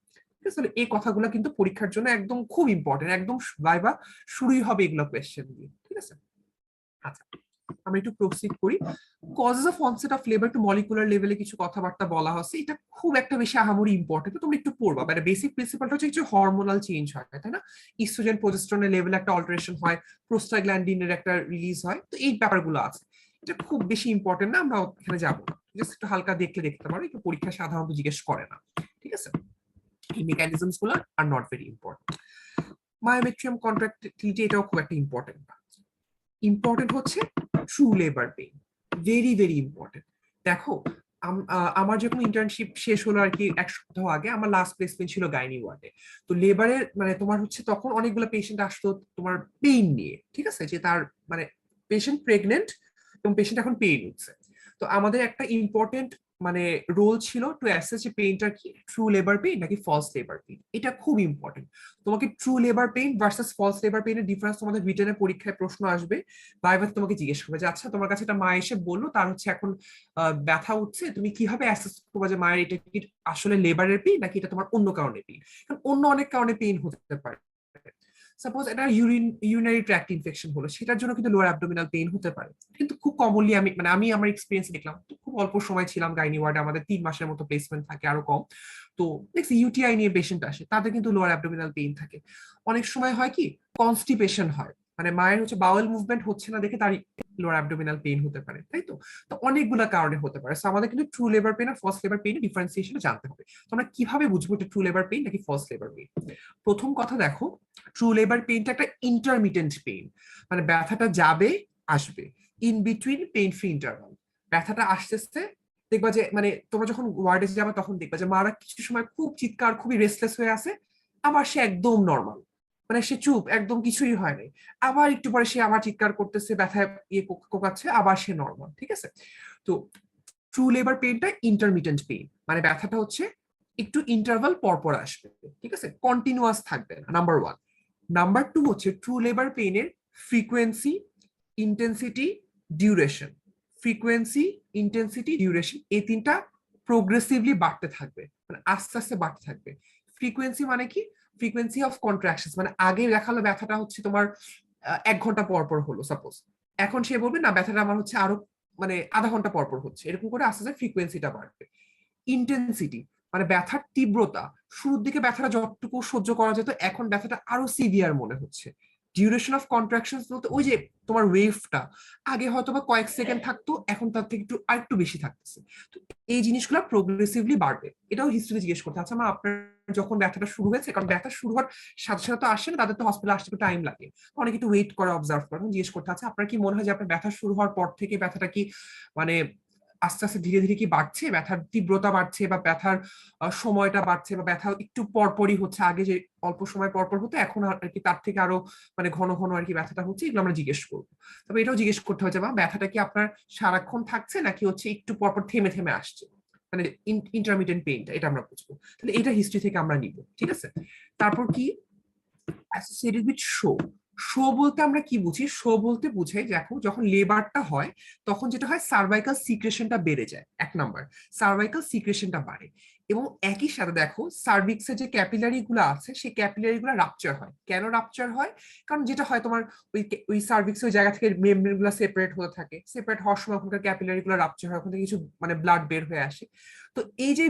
তাহলে এই কথাগুলো কিন্তু পরীক্ষার জন্য একদম খুব ইম্পর্টেন্ট, একদম ভাইবা শুরুই হবে এগুলো কোয়েশ্চেন দিয়ে, ঠিক আছে? আচ্ছা, আমরা একটু প্রসিড করি। Causes of onset of labour একটু মলিকুলার লেভেলে কিছু কথাবার্তা বলা হচ্ছে, এটা খুব একটা বেশি আহামরি ইম্পর্টেন্ট, তোমরা একটু পড়বা। মানে বেসিক প্রিন্সিপালটা হচ্ছে কিছু হরমোনাল চেঞ্জ হয়, তাই না? ইস্ট্রোজেন প্রজেস্টেরনের লেভেলে একটা অল্টারেশন হয়, প্রোস্টাগ্ল্যান্ডিনের একটা রিলিজ হয়, তো এই ব্যাপারগুলো আছে। এটা খুব বেশি ইম্পর্টেন্ট না, আমরা এখানে যাবো না, জাস্ট একটু হালকা দেখলে দেখতে পারো, একটু পরীক্ষা সাধারণত জিজ্ঞেস করে না, ঠিক আছে? এই মেকানিজমস গুলো are not very important. Myometrium contractility এটাও খুব একটা ইম্পর্টেন্ট না। ইম্পর্টেন্ট হচ্ছে true labour pain, very very important. দেখো আমার যখন ইন্টার্নশিপ শেষ হলো আর কি 1 সপ্তাহ আগে, আমার লাস্ট প্লেসমেন্ট ছিল গাইনি ওয়ার্ডে। তো লেবারের মানে তোমার হচ্ছে তখন অনেকগুলো পেশেন্ট আসতো তোমার পেইন নিয়ে, ঠিক আছে? যে তার মানে পেশেন্ট প্রেগনেন্ট এবং পেশেন্ট এখন পেইন হচ্ছে। তো আমাদের একটা ইম্পর্টেন্ট মানে রোল ছিল টু অ্যাসেস যে পেইনটা কি ট্রু লেবার পেইন নাকি ফলস লেবার পেইন। এটা খুব ইম্পর্টেন্ট। তোমাকে true labour pain versus false labour পেইনের ডিফারেন্স তোমাদের রিটেনের পরীক্ষায় প্রশ্ন আসবে, ভাইভা তোমাকে জিজ্ঞেস করবে যে আচ্ছা তোমার কাছে একটা মা এসে বললো তার হচ্ছে এখন ব্যথা উঠছে, তুমি কিভাবে অ্যাসেস করবে যে মায়ের এটা কি আসলে লেবারের পেইন নাকি এটা তোমার অন্য কারণে পেইন? কারণ অন্য অনেক কারণে পেইন হতে পারে। সাপোজ এটা ইউরিনারি ট্র্যাক্ট ইনফেকশন হলো, সেটার জন্য কিন্তু লোয়ার অ্যাবডোমিনাল পেইন হতে পারে। কিন্তু খুব কমনলি আমি আমার এক্সপিরিয়েন্স দেখলাম, খুব অল্প সময় ছিলাম গাইনি ওয়ার্ডে, আমাদের 3 মাসের মতো প্লেসমেন্ট থাকে, আরো কম। তো দেখছি ইউটিআই নিয়ে পেশেন্ট আসে, তাদের কিন্তু লোয়ার অ্যাবডোমিনাল পেইন থাকে। অনেক সময় হয় কি কনস্টিপেশন হয়, মানে মায়ের হচ্ছে বাওয়েল মুভমেন্ট হচ্ছে না দেখে তার লোয়ার অ্যাবডোমিনাল পেইন হতে পারে, তাই তো? তো অনেকগুলা কারণে হতে পারে। সো আমাদের কিন্তু ট্রু লেবার পেইন আর ফলস লেবার পেইন ডিফারেন্সিয়েশন জানতে হবে। তো আমরা কিভাবে বুঝবো এটা ট্রু লেবার পেইন নাকি ফলস লেবার পেইন? প্রথম কথা দেখো, ট্রু লেবার পেইনটা একটা ইন্টারমিটেন্ট পেইন, মানে ব্যথাটা যাবে আসবে, in between pain free interval. ব্যথাটা আসতেছে, দেখবা যে মানে তোমরা যখন ওয়ার্ডে যাবে তখন দেখবা যে মারা কিছু সময় খুব চিৎকার খুবই রেস্টলেস হয়ে আছে, আবার সে একদম নর্মাল, মানে সে চুপ একদম কিছুই হয় নাই। আবার একটু পরে সে আবার চিৎকার করতেছে, ব্যথায় কোকাচ্ছে, আবার সে নর্মাল, ঠিক আছে? তো ট্রু লেবার পেইনটা ইন্টারমিটেন্ট পেইন, মানে ব্যথাটা হচ্ছে একটু ইন্টারভাল পরপর আসবে, ঠিক আছে? কন্টিনিউয়াস থাকবে না, নাম্বার 1। নাম্বার 2 হচ্ছে ট্রু লেবার পেইনের frequency, intensity, duration. Frequency, intensity, duration, এই তিনটা প্রোগ্রেসিভলি বাড়তে থাকবে, মানে আস্তে আস্তে বাড়তে থাকবে। ফ্রিকোয়েন্সি মানে কি? ফ্রিকোয়েন্সি অফ কন্ট্রাকশন, মানে আগে দেখালো ব্যথাটা হচ্ছে তোমার 1 ঘন্টা পর পর হলো সাপোজ, এখন সে বলবে না ব্যথাটা আমার হচ্ছে আরো মানে আধা ঘন্টা পর পর হচ্ছে, এরকম করে আস্তে আস্তে ফ্রিকোয়েন্সিটা বাড়বে। ইন্টেন্সিটি মানে ব্যথার তীব্রতা, শুরুর দিকে ব্যথাটা যতটুকু সহ্য করা যেত এখন ব্যথাটা আরো সিভিয়ার মনে হচ্ছে। ডিউরেশন অফ কন্ট্রাকশন বলতে ওই যে তোমার ওয়েভটা আগে হয়তো বা কয়েক সেকেন্ড থাকতো, এখন তার থেকে একটু আরেকটু বেশি থাকতেছে। তো এই জিনিসগুলো প্রোগ্রেসিভলি বাড়বে। এটাও হিস্ট্রিতে জিজ্ঞেস করতে, আচ্ছা মা আপনার যখন ব্যথাটা শুরু হয়েছে, কারণ ব্যথা শুরু হওয়ার সাথে সাথে তো আসে না, তাদের তো হসপিটালে আসতে একটু টাইম লাগে, অনেকে একটু ওয়েট করে অবজার্ভ করে, জিজ্ঞেস করতে আচ্ছা আপনার কি মনে হয় যে আপনার ব্যথা শুরু হওয়ার পর থেকে ব্যথাটা কি মানে আস্তে আস্তে ধীরে ধীরে কি বাড়ছে, ব্যথার তীব্রতা বাড়ছে বা ব্যথার সময়টা বাড়ছে বা ব্যথা একটু পরপরই হচ্ছে, আগে যে অল্প সময় পরপর হতো এখন আর কি তার থেকে আরো মানে ঘন ঘন আর কি ব্যথাটা হচ্ছে, এগুলো আমরা জিজ্ঞেস করবো। তবে এটাও জিজ্ঞেস করতে হবে যে বা ব্যথাটা কি আপনার সারাক্ষণ থাকছে নাকি হচ্ছে একটু পরপর থেমে থেমে আসছে, মানে ইন্টারমিটেন্ট পেইনটা, এটা আমরা বুঝবো। তাহলে এটা হিস্ট্রি থেকে আমরা নিব, ঠিক আছে? তারপর কি অ্যাসোসিয়েটেড উইথ শো। শো বলতে আমরা কি বুঝি? শো বলতে বুঝাই দেখো যখন লেবারটা হয় তখন যেটা হয় সার্ভাইকাল সিক্রেশনটা বেড়ে যায়, 1 নাম্বার, সার্ভাইকাল সিক্রেশনটা বাড়ে। এবং একই সাথে দেখো সার্ভিক্সের যে ক্যাপিলারি গুলো আছে সেই ক্যাপিলারি গুলো রাপচার হয়। কেন রাপচার হয়? কারণ যেটা হয় তোমার ওই সার্ভিক্স ওই জায়গা থেকে মেমব্রেন গুলো সেপারেট হতে থাকে, সেপারেট হওয়ার সময় ওখানকার ক্যাপিলারি গুলো রাপচার হয়, ওখান থেকে কিছু মানে ব্লাড বের হয়ে আসে। তো এই যে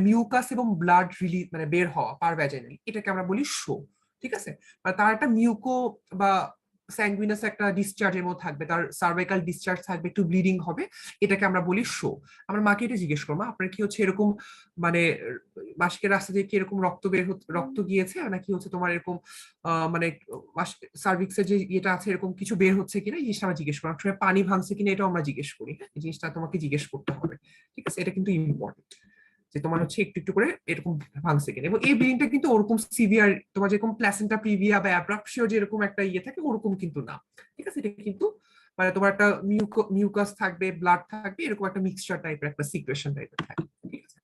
মিউকাস এবং ব্লাড রিলিজ মানে বের হওয়া পার ভ্যাজাইনালি, এটাকে আমরা বলি শো, ঠিক আছে? মানে তার একটা মিউকো বা স্যাঙ্গুইনাস একটা ডিসচার্জের মধ্যে থাকবে, তার সার্ভাইকাল ডিসচার্জ থাকবে, একটু ব্লিডিং হবে, এটাকে আমরা বলি শো। আমার মাকে এটা জিজ্ঞেস করবো আপনার কি হচ্ছে এরকম মানে মাসিকের রাস্তা দিয়ে কি এরকম রক্ত গিয়েছে নাকি হচ্ছে তোমার এরকম মানে সার্ভিক্সের যে ইয়েটা আছে এরকম কিছু বের হচ্ছে কিনা, এই জিনিসটা আমরা জিজ্ঞেস করি। অনেক সময় পানি ভাঙছে কিনা এটাও আমরা জিজ্ঞেস করি, হ্যাঁ এই জিনিসটা তোমাকে জিজ্ঞেস করতে হবে, ঠিক আছে? এটা কিন্তু ইম্পর্টেন্ট। যে তোমার হচ্ছে একটু একটু করে এরকম ভাঙছে কিনা। এবং এই ব্লিডিংটা কিন্তু ওরকম সিভিয়ার, তোমার যেরকম প্ল্যাসেন্টা প্রিভিয়া বা অ্যাব্রাপশিও যেরকম একটা ইয়ে থাকে ওরকম কিন্তু না, ঠিক আছে। এটা কিন্তু মানে তোমার একটা মিউকাস থাকবে, ব্লাড থাকবে, এরকম একটা মিক্সচার টাইপের একটা সিক্রেশন টাইপের থাকে, ঠিক আছে।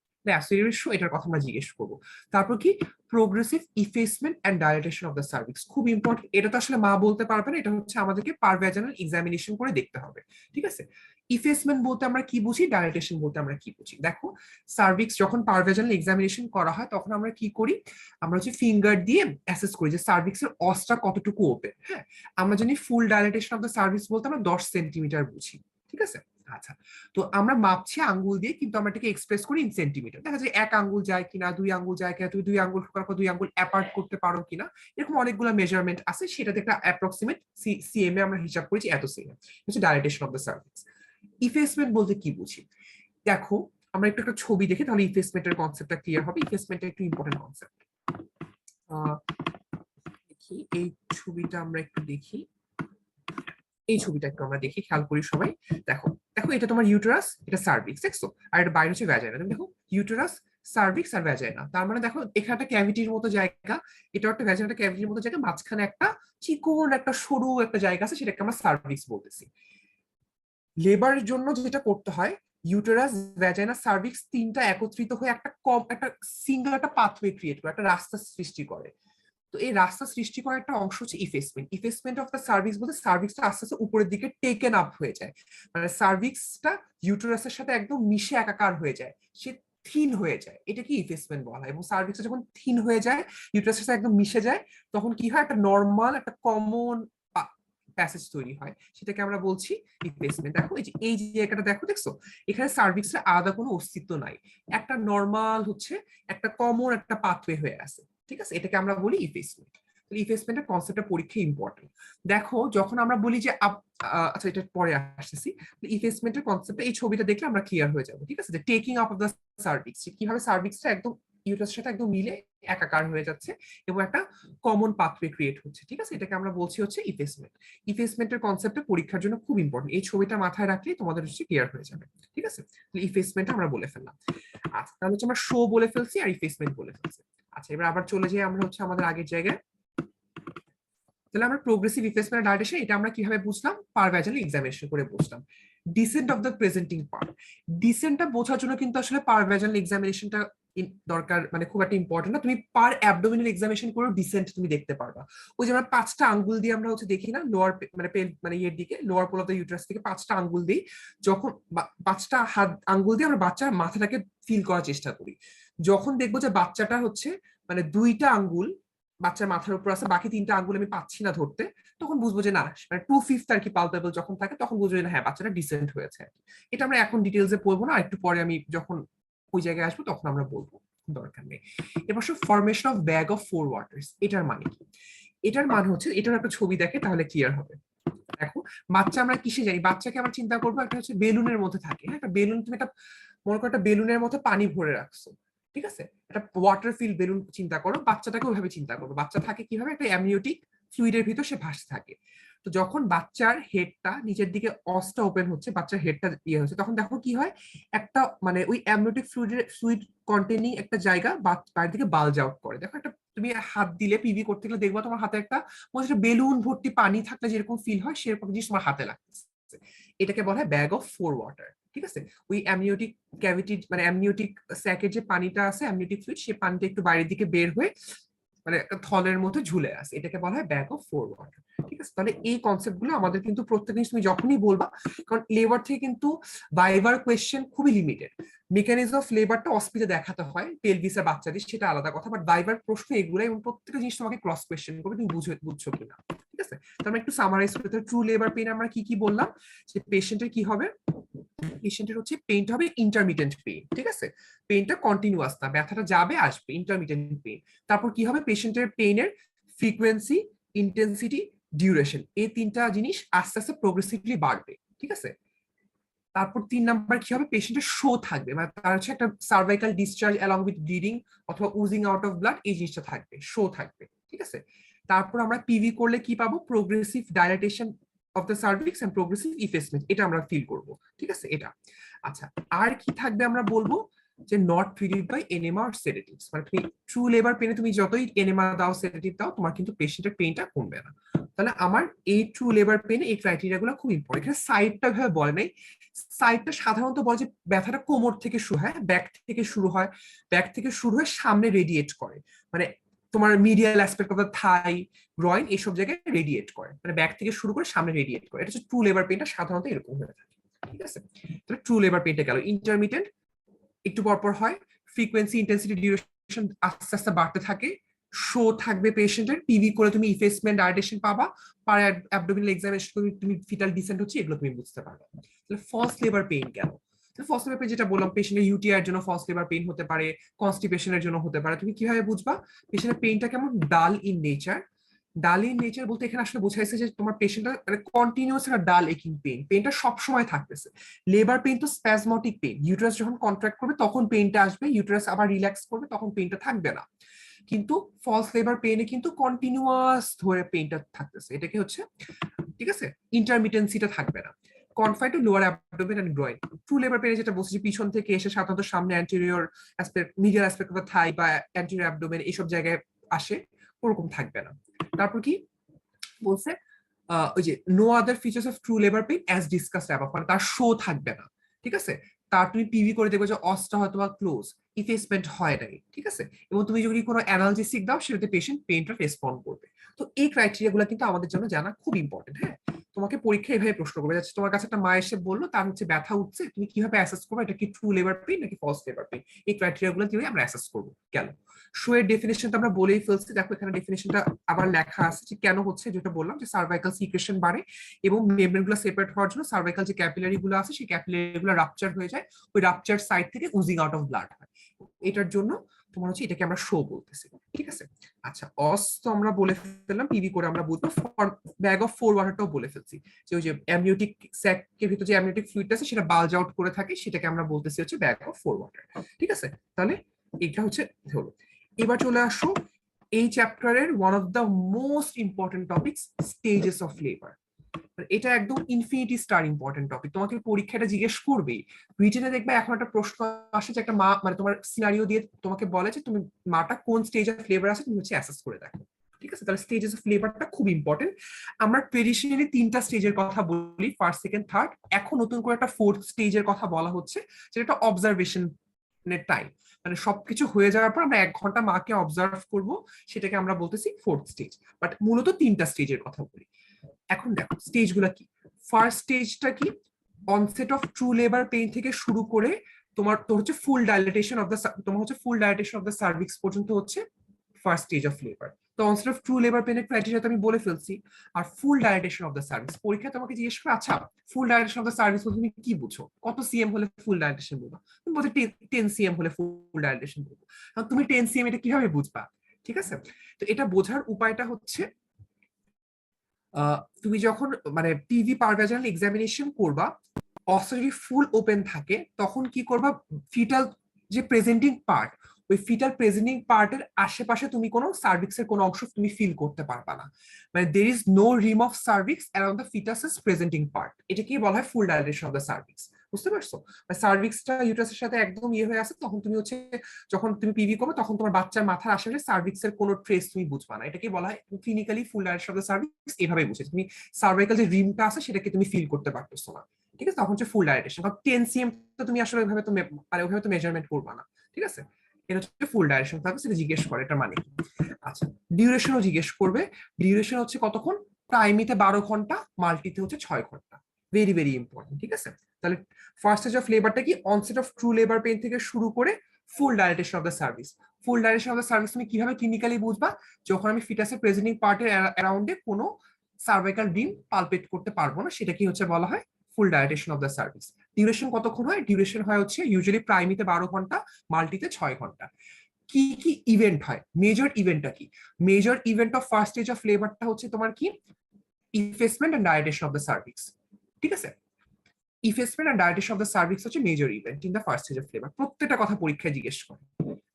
এটার কথা আমরা জিজ্ঞেস করবো। তারপর কি progressive effacement and dilatation of the cervix, খুব ইম্পর্টেন্ট। এটা তো আসলে মা বলতে পারবে না, এটা হচ্ছে আমাদেরকে পারভেজানাল এক্সামিনেশন করে দেখতে হবে, ঠিক আছে। ইফেসমেন্ট বলতে আমরা কি বুঝি, ডাইলেটেশন বলতে আমরা কি বুঝি। দেখো সার্ভিক্স যখন পারভেজানাল এক্সামিনেশন করা হয় তখন আমরা কি করি, আমরা হচ্ছে ফিঙ্গার দিয়ে অ্যাসেস করি যে সার্ভিক্সের অসটা কতটুকু ওপেন। হ্যাঁ, আমরা জানি ফুল ডাইলেটেশন অফ দ্য সার্ভিক্স বলতে আমরা 10 সেন্টিমিটার বুঝি, ঠিক আছে। আচ্ছা, তো আমরা মাপছি আঙ্গুল দিয়ে, কিন্তু আমরা এটাকে এক্সপ্রেস করি ইন সেন্টিমিটার। দেখা যায় 1 আঙ্গুল যায় কিনা, 2 আঙ্গুল যায় কিনা, তুমি 2 আঙ্গুল ঠোকার পর 2 আঙ্গুল অ্যাপার্ট করতে পারো কিনা, এরকম অনেকগুলো মেজারমেন্ট আছে, সেটাতে একটা অ্যাপ্রক্সিমেট সিএম এ আমরা হিসাব করেছি এত সিএম হচ্ছে ডাইলেটেশন অফ দ্য সার্ভিক্স। ইফেসমেন্ট বলতে কি বুঝি, দেখো আমরা একটু একটা ছবি দেখি তাহলে ইফেসমেন্টের কনসেপ্টটা ক্লিয়ার হবে। ইফেসমেন্ট একটু ইম্পর্টেন্ট কনসেপ্ট। দেখি এই ছবিটা আমরা একটু দেখি, এই ছবিটা একটু আমরা দেখি, খেয়াল করি সবাই। দেখো দেখো এটা তোমার ইউটেরাস, এটা সার্ভিক্স, দেখছো, আর এটা বাইরে হচ্ছে ভ্যাজাইনা। তুমি দেখো ইউটেরাস, সার্ভিক্স আর ভ্যাজাইনা, তার মানে দেখো এখানে একটা ক্যাভিটির মতো জায়গা, এটা একটা ভ্যাজাইনা ক্যাভিটির মতো জায়গা, মাঝখানে একটা চিকন একটা সরু একটা জায়গা আছে, সেটাকে আমরা সার্ভিক্স বলতেছি। লেবারের জন্য যেটা করতে হয়, ইউটেরাস, ভ্যাজাইনা, সার্ভিক্স তিনটা একত্রিত হয়ে একটা সিঙ্গেল একটা পাথওয়ে ক্রিয়েট করে, একটা রাস্তা সৃষ্টি করে। তো এই রাস্তা সৃষ্টি করার একটা অংশ হচ্ছে ইফেসমেন্ট। ইফেসমেন্ট অফ দ্য সার্ভিক্স বলতে সার্ভিক্সটা আস্তে আস্তে উপরের দিকে টেকেন আপ হয়ে যায়, মানে সার্ভিক্সটা ইউটেরাসের সাথে একদম মিশে একাকার হয়ে যায়, সে থিন হয়ে যায়, এটা কি ইফেসমেন্ট বলা হয়। এবং সার্ভিক্সটা যখন থিন হয়ে যায়, ইউটেরাসের সাথে একদম মিশে যায়, তখন কি হয়, একটা নর্মাল একটা কমন প্যাসেজ তৈরি হয়, সেটাকে আমরা বলছি ইফেসমেন্ট। দেখো এই যে জায়গাটা দেখো, দেখছো এখানে সার্ভিক্সের আলাদা কোনো অস্তিত্ব নাই, একটা নর্মাল হচ্ছে একটা কমন একটা পাথওয়ে হয়ে আছে, ঠিক আছে, এটাকে আমরা বলি ইফেসমেন্ট। ইফেসমেন্টের কনসেপ্টটা পরীক্ষায় ইম্পর্টেন্ট। দেখো যখন আমরা বলি যে আচ্ছা এটা পরে আসতেছি, ইফেসমেন্টের কনসেপ্টটা এই ছবিটা দেখলে আমরা ক্লিয়ার হয়ে যাবো, ঠিক আছে, যে taking up of the cervix, কিভাবে সার্ভিক্সটা একদম ইউটারাসের সাথে একদম মিলে একাকার হয়ে যাচ্ছে এবং একটা কমন পাথওয়ে ক্রিয়েট হচ্ছে, ঠিক আছে, এটাকে আমরা বলছি হচ্ছে ইফেসমেন্ট। ইফেসমেন্টের কনসেপ্টটা পরীক্ষার জন্য খুব ইম্পর্টেন্ট, এই ছবিটা মাথায় রাখলেই তোমাদের হচ্ছে ক্লিয়ার হয়ে যাবে, ঠিক আছে। ইফেসমেন্ট আমরা বলে ফেললাম। আচ্ছা, তাহলে হচ্ছে আমরা শো বলে ফেলছি আর ইফেসমেন্ট বলে ফেলছি। আচ্ছা, এবার আবার চলে যাই আমরা হচ্ছে আমাদের আগের জায়গায়। তাহলে আমরা প্রোগ্রেসিভ ইফেসমেন্ট ডাইলেটেশন এটা আমরা কিভাবে বুঝলাম, পারভেজানাল এক্সামিনেশন করে বুঝলাম। Descent of the presenting part, ডিসেন্টটা বোঝার জন্য কিন্তু আসলে পারভেজানাল এক্সামিনেশনটা দরকার, মানে খুব একটা ইম্পর্টেন্ট না, তুমি পার অ্যাবডোমিনাল এক্সামিনেশন করেও ডিসেন্ট তুমি দেখতে পারবা। ওই যে আমরা 5টা আঙ্গুল দিয়ে আমরা হচ্ছে দেখি না, লোয়ার মানে ইয়ের দিকে, lower pole of the uterus থেকে 5টা আঙ্গুল দিই, যখন 5টা হাত আঙ্গুল দিয়ে আমরা বাচ্চার মাথাটাকে ফিল করার চেষ্টা করি। যখন দেখবো যে বাচ্চাটা হচ্ছে মানে 2টা আঙ্গুল বাচ্চার মাথার উপর আছে, বাকি 3টা আঙ্গুল আমি পাচ্ছি না ধরতে, তখন বুঝবো যে না, মানে 2/5 আর কি পালপেবল যখন থাকে, তখন বুঝবো যে হ্যাঁ বাচ্চাটা ডিসেন্ট হয়েছে। এটা আমরা এখন ডিটেলসে পড়বো না, একটু পরে আমি যখন ওই জায়গায় আসবো তখন আমরা বলবো, দরকার নেই। এবার formation of bag of 4 waters, এটার মানে কি, এটার মানে হচ্ছে, এটার একটা ছবি দেখে তাহলে ক্লিয়ার হবে। দেখো বাচ্চা আমরা কিসে জানি, বাচ্চাকে আমরা চিন্তা করবো একটা হচ্ছে বেলুনের মধ্যে থাকে, হ্যাঁ, একটা বেলুন, তুমি একটা মনে করো একটা বেলুনের মধ্যে পানি ভরে রাখছো, ঠিক আছে, একটা ওয়াটার ফিল বেলুন চিন্তা করো, বাচ্চাটাকে ওইভাবে চিন্তা করবো, বাচ্চা থাকে কিভাবে, একটা অ্যামনিওটিক ফ্লুইডের ভিতর সে ভাসতে থাকে। তো যখন বাচ্চার হেডটা নিচের দিকে অসটা ওপেন হচ্ছে, বাচ্চার হেডটা ইয়ে হচ্ছে, তখন দেখো কি হয়, একটা মানে ওই অ্যামনিওটিক ফ্লুইড কন্টেনিং একটা জায়গা বাইরের দিকে বালজ আউট করে। দেখো একটা তুমি হাত দিলে পিভি করতে গেলে দেখবো তোমার হাতে একটা বেলুন ভর্তি পানি থাকলে যেরকম ফিল হয় সেরকম জিনিস তোমার হাতে লাগছে, এটাকে বলা হয় ব্যাগ অফ 4 ওয়াটার, ঠিক আছে। ওই অ্যামনিওটিক ক্যাভিটি মানে অ্যামনিওটিক স্যাকের যে পানিটা আছে, অ্যামনিওটিক ফ্লুইড, সেই পানিটা একটু বাইরের দিকে বের হয়ে মানে একটা থলের মধ্যে ঝুলে আছে, এটাকে বলা হয় ব্যাগ অফ 4 ওয়াটার, ঠিক আছে। তাহলে এই কনসেপ্ট গুলো আমাদের কিন্তু প্রত্যেক জিনিস তুমি যখনই বলবা, কারণ লেবার থেকে কিন্তু ভাইবার কোয়েশ্চেন খুবই লিমিটেড, মেকানিজম অফ লেবারটা অস্পিতে দেখাতে হয় পেলভিসের বাচ্চাদের, সেটা আলাদা কথা, বাট ভাইবার প্রশ্ন এগুলাই, এবং প্রত্যেকটা জিনিস তোমাকে ক্রস কোয়েশ্চেন করবে, তুমি বুঝছো কিনা, ঠিক আছে। তো আমরা একটু সামারাইজ করতে, ট্রু লেবার পেইন আমরা কি কি বললাম, যে পেশেন্টের কি হবে, পেশেন্টের হচ্ছে পেইনটা হবে ইন্টারমিটেন্ট পেইন, ঠিক আছে, পেইনটা কন্টিনিউয়াস না, ব্যথাটা যাবে আসবে, ইন্টারমিটেন্ট পেইন। তারপর কি হবে, পেশেন্টের পেইনের ফ্রিকোয়েন্সি, ইন্টেন্সিটি, ডিউরেশন, এই 3টা জিনিস আস্তে আস্তে প্রোগ্রেসিভলি বাড়বে, ঠিক আছে। তারপর 3 নাম্বার কি হবে, পেশেন্টের শো থাকবে, মানে তার হচ্ছে একটা cervical discharge along with bleeding অথবা উজিং আউট অফ ব্লাড, এই জিনিসটা থাকবে, শো থাকবে, ঠিক আছে। তারপর আমরা পিভি করলে কি পাবো, progressive dilatation of the cervix and progressive effacement, এটা আমরা ফিল করব, ঠিক আছে, এটা। আচ্ছা, আর কি থাকবে আমরা বলবো, যে not treated by enema or sedatives, মানে তুমি ট্রু লেবার পেনে তুমি যতই এনেমা দাও সেডেটিভ দাও তোমার কিন্তু পেশেন্টের পেইনটা কমবে না। তাহলে আমার এই ট্রু লেবার পেনে এই ক্রাইটেরিয়া গুলো খুব ইম্পর্টেন্ট। এখানে সাইডটা ভাবে বলে নাই, সাইডটা সাধারণত বলে যে ব্যথাটা কোমর থেকে শুরু হয়, ব্যাক থেকে শুরু হয়, ব্যাক থেকে শুরু হয়ে সামনে রেডিয়েট করে, মানে তোমার medial aspect of the Thai, groin এইসব জায়গায় রেডিয়েট করে, মানে ব্যাক থেকে শুরু করে সামনে রেডিয়েট করে। এটা হচ্ছে ট্রু লেবার পেনটা সাধারণত এরকম হয়ে থাকে। ঠিক আছে, তাহলে ট্রু লেবার পেনটা গেল। ইন্টারমিটেন্ট একটু পরপর হয়, ফ্রিকোয়েন্সি ইন্টেন্সিটি ডিউরেশন আস্তে আস্তে বাড়তে থাকে, শো থাকবে পেশেন্টের, পিভি করে তুমি ইফেসমেন্ট ডাইলেটেশন পাবা, পার অ্যাবডোমিনাল এক্সামিনেশন তুমি ফিটাল ডিসেন্ট হচ্ছে, এগুলো তুমি বুঝতে পারবে। তাহলে ফলস লেবার পেইন গেল। ফলস লেবার পেইন যেটা বললাম, পেশেন্টের ইউটিআই এর জন্য ফলস লেবার পেইন হতে পারে, কনস্টিপেশনের জন্য হতে পারে। তুমি কিভাবে বুঝবা পেশেন্টের পেইনটা কেমন? ডাল ইন নেচার। ডাল ইন নেচার বলতে এখানে আসলে বোঝাইছে যে তোমার পেশেন্টটা মানে কন্টিনিউয়াস একটা ডাল একিং পেইন, পেইনটা সবসময় থাকতেছে। লেবার পেইন তো স্প্যাজমটিক পেইন, ইউটেরাস যখন কন্ট্রাক্ট করবে তখন পেইনটা আসবে, ইউটেরাস আবার রিল্যাক্স করবে তখন পেইনটা থাকবে না। কিন্তু ফলস লেবার পেইনে কিন্তু কন্টিনিউয়াস ধরে পেইনটা থাকতেছে, এটাকে হচ্ছে, ঠিক আছে, ইন্টারমিটেন্সিটা থাকবে না। Confined to lower abdomen and groin. True labour পেইনে যেটা বলছি যে পিছন থেকে এসে সাধারণত সামনে anterior aspect, medial aspect of the thigh বা অ্যান্টেরিয়র অ্যাবডোমেন এইসব জায়গায় আসে, ওরকম থাকবে না। তারপর কি বলছে, ওই যে no other features of true labour pain as discussed above, মানে তার শো থাকবে না। ঠিক আছে, তার তুমি পিভি করে দেখবে যে অসটা হয়তো বা ক্লোজ, ইফেসমেন্ট হয় নাই। ঠিক আছে, এবং তুমি যদি কোনো অ্যানালজেসিক দাও সেটাতে পেশেন্ট পেইনটা রেসপন্ড করবে। তো এই ক্রাইটেরিয়া গুলো কিন্তু আমাদের জন্য জানা খুব ইম্পর্টেন্ট। হ্যাঁ, তোমাকে পরীক্ষা এভাবে প্রশ্ন করবে, যাচ্ছে তোমার কাছে একটা মা এসে বললো তার হচ্ছে ব্যথা উঠছে, তুমি কিভাবে অ্যাসেস করবে এটা কি ট্রু লেবার পেইন নাকি ফলস লেবার পেইন? এই ক্রাইটেরিয়া গুলো দিয়ে আমরা অ্যাসেস করবো। কেন শো এর ডেফিনেশন তো আমরা বলেই ফেলছি, দেখো এখানে ডেফিনেশনটা আবার লেখা আছে যে কেন হচ্ছে, যেটা বললাম যে সার্ভাইকাল সিক্রেশন বাড়ে এবং মেমব্রেন গুলো সেপারেট হওয়ার জন্য সার্ভাইকাল যে ক্যাপিলারি গুলো আছে সেই ক্যাপিলারি গুলো রাপচার হয়ে যায়, ওই রাপচার সাইড থেকে উজিং আউট অফ ব্লাড হয়। এটার জন্য তোমার হচ্ছে এটাকে আমরা শো বলতেছি। ঠিক আছে, আচ্ছা অস তো আমরা বলে ফেললাম, পিভি করে আমরা বলবো। ব্যাগ অফ 4 ওয়াটারটাও বলে ফেলছি, যে ওই যে অ্যামনিওটিক স্যাকের ভিতরে যে অ্যামনিওটিক ফ্লুইড আছে সেটা বালজ আউট করে থাকে, সেটাকে আমরা বলতেছি হচ্ছে ব্যাগ অফ 4 ওয়াটার। ঠিক আছে, তাহলে এটা হচ্ছে হলো। এবার চলে আসো এই চ্যাপ্টারের one of the most important topics, stages of labour. এটা একদম ইনফিনিটি স্টার ইম্পর্টেন্ট টপিক, তোমাকে পরীক্ষাটা জিজ্ঞেস করবেই। রিটেনে দেখবে এখন একটা প্রশ্ন আসে যে একটা মা, মানে তোমার সিনারিও দিয়ে তোমাকে বলে যে তুমি মাটা কোন স্টেজ অফ লেবার আছে তুমি হচ্ছে অ্যাসেস করে দেখো। ঠিক আছে, তাহলে স্টেজেস অফ লেবারটা খুব ইম্পর্টেন্ট। আমরা ট্রেডিশনালি 3টা স্টেজের কথা বলি, ফার্স্ট সেকেন্ড থার্ড। এখন নতুন করে একটা 4th স্টেজের কথা বলা হচ্ছে, যেটা অবজারভেশনের টাইম, মানে সবকিছু হয়ে যাওয়ার পর আমরা 1 ঘন্টা মাকে অবজার্ভ করব, সেটাকে আমরা বলতেছি 4th স্টেজ। বাট মূলত 3টা স্টেজের কথা বলি। এখন দেখো স্টেজ গুলা কি। ফার্স্ট স্টেজটা কি, onset of true labour pain থেকে শুরু করে তোমার তো হচ্ছে ফুল ডাইলেটেশন অফ দ্য, তোমার হচ্ছে full dilatation of the cervix পর্যন্ত হচ্ছে ফার্স্ট স্টেজ অফ লেবার। তো অনসেট অফ ট্রু লেবার পেইনের ক্রাইটেরিয়া তো আমি বলে ফেলছি। আর full dilatation of the cervix, পরীক্ষা তোমাকে জিজ্ঞেস করে আচ্ছা full dilatation of the cervix বলতে তুমি কি বুঝো, কত সিএম হলে ফুল ডাইলেটেশন বলবো? তুমি বলছো 10 সিএম হলে ফুল ডাইলেটেশন বলবো। তুমি 10 সিএম এটা কিভাবে বুঝবা? ঠিক আছে, তো এটা বোঝার উপায়টা হচ্ছে তুমি যখন মানে পিভি পারভাজানাল এক্সামিনেশন করবা, অস্ত্র যদি ফুল ওপেন থাকে তখন কি করবা, ফিটাল যে প্রেজেন্টিং পার্ট, ওই ফিটাল প্রেজেন্টিং পার্টের আশেপাশে তুমি কোনো সার্ভিক্সের কোনো অংশ তুমি ফিল করতে পারবা না, মানে there is no rim of cervix around the foetus's presenting part. এটাকে বলা হয় full dilatation of the cervix. বুঝতে পারছো? সার্ভিক্সটা ইউটারাসের সাথে একদম ইয়ে হয়ে আছে, তখন তুমি হচ্ছে যখন তুমি পিভি করবে তখন তোমার বাচ্চার মাথার আশেপাশে সার্ভিক্সের কোনো ট্রেস তুমি বুঝবা না। এটাকে বলা হয় clinically full dilatation of the cervix. এভাবে বুঝে তুমি সার্ভাইকাল যে রিমটা আছে সেটাকে তুমি ফিল করতে পারতেছো না। ঠিক আছে, তখন হচ্ছে ফুল ডাইলেটেশন। কারণ 10 সিএম তো তুমি আসলে ওইভাবে তো মানে ওইভাবে তো মেজারমেন্ট করবা না। ঠিক আছে, এটা হচ্ছে ফুল ডাইলেটেশন থাকবে, সেটা জিজ্ঞেস করে এটা মানে কি। আচ্ছা, ডিউরেশনও জিজ্ঞেস করবে। ডিউরেশন হচ্ছে কতক্ষণ, প্রাইমিতে 12 ঘন্টা, মাল্টিতে হচ্ছে 6 ঘন্টা। Very very important. ঠিক আছে, তাহলে ফার্স্ট স্টেজ অফ লেবারটা কি, onset of true labour pain থেকে শুরু করে full dilatation of the cervix. Full dilatation of the cervix তুমি কিভাবে ক্লিনিক্যালি বুঝবা, যখন আমি ফিটাসের প্রেজেন্টিং পার্টের অ্যারাউন্ডে কোনো সার্ভাইকাল রিম পালপেট করতে পারবো না, সেটা কি হচ্ছে বলা হয় full dilatation of the cervix. Duration কতক্ষণ হয়, ডিউরেশন হয় হচ্ছে ইউজুয়ালি প্রাইমিতে 12 ঘন্টা, মাল্টিতে 6 ঘন্টা। কি কি ইভেন্ট হয়, মেজর ইভেন্টটা কি, major event of first stage of লেবারটা হচ্ছে তোমার কি, effacement and dilatation of the cervix. ঠিক আছে, effacement and dilatation of the cervix হচ্ছে major event in the first stage of labour. প্রত্যেকটা কথা পরীক্ষায় জিজ্ঞেস করে।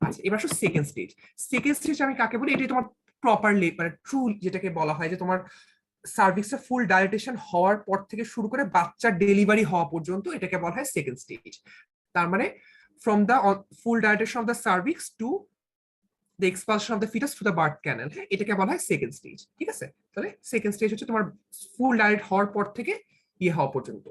আচ্ছা, এবার আসো সেকেন্ড স্টেজ। সেকেন্ড স্টেজ আমি কাকে বলি, এটাই তোমার প্রপার মানে ট্রু, যেটাকে বলা হয় যে তোমার সার্ভিক্সটা ফুল ডাইলেটেশন হওয়ার পর থেকে শুরু করে বাচ্চার ডেলিভারি হওয়া পর্যন্ত, এটাকে বলা হয় সেকেন্ড স্টেজ। তার মানে from the full dilatation of the cervix to the expulsion of the fetus through the birth canal, হ্যাঁ, এটাকে বলা হয় সেকেন্ড স্টেজ। ঠিক আছে, তাহলে সেকেন্ড স্টেজ হচ্ছে তোমার ফুল ডাইলেট হওয়ার পর থেকে ইয়ে হওয়া পর্যন্ত,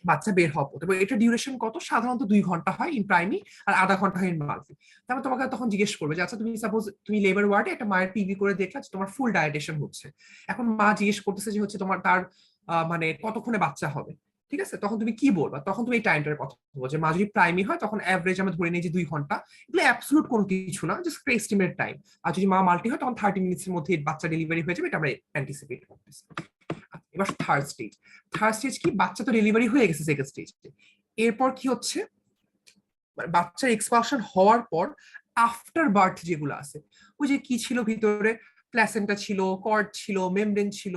বাচ্চা বের হওয়া পর্যন্ত। এটা ডিউরেশন কত? সাধারণত 2 ঘন্টা হয় ইন প্রাইমি, আর আধা ঘন্টা হয় ইন মাল্টি। তারপর তোমাকে তখন জিজ্ঞেস করবে যে আচ্ছা তুমি সাপোজ তুমি লেবার ওয়ার্ডে একটা মায়ের পিভি করে দেখলা যে তোমার ফুল ডায়েটেশন হচ্ছে, এখন মা জিজ্ঞেস করতেছে যে হচ্ছে তোমার তার মানে কতক্ষণে বাচ্চা হবে। ঠিক আছে, তখন তুমি কি বলবা? তখন তুমি এই টাইমটার কথা বলবো যে মা যদি প্রাইমি হয় তখন অ্যাভারেজ আমরা ধরে নিই যে 2 ঘন্টা, এগুলো অ্যাবসলুট কোনো কিছু না, জাস্ট এস্টিমেট টাইম। আর যদি মা মাল্টি হয় তখন 30 মিনিটসের মধ্যে বাচ্চা ডেলিভারি হয়ে যাবে, এটা আমরা অ্যান্টিসিপেট করতেছি। এবার থার্ড স্টেজ। থার্ড স্টেজ কি? বাচ্চা তো ডেলিভারি হয়ে গেছে সেকেন্ড স্টেজ, এরপর কি হচ্ছে বাচ্চার এক্সপালশন হওয়ার পর আফটার বার্থ যেগুলো আছে, ওই যে কি ছিল ভিতরে, প্ল্যাসেন্টা ছিল, কর্ড ছিল, মেমব্রেন ছিল,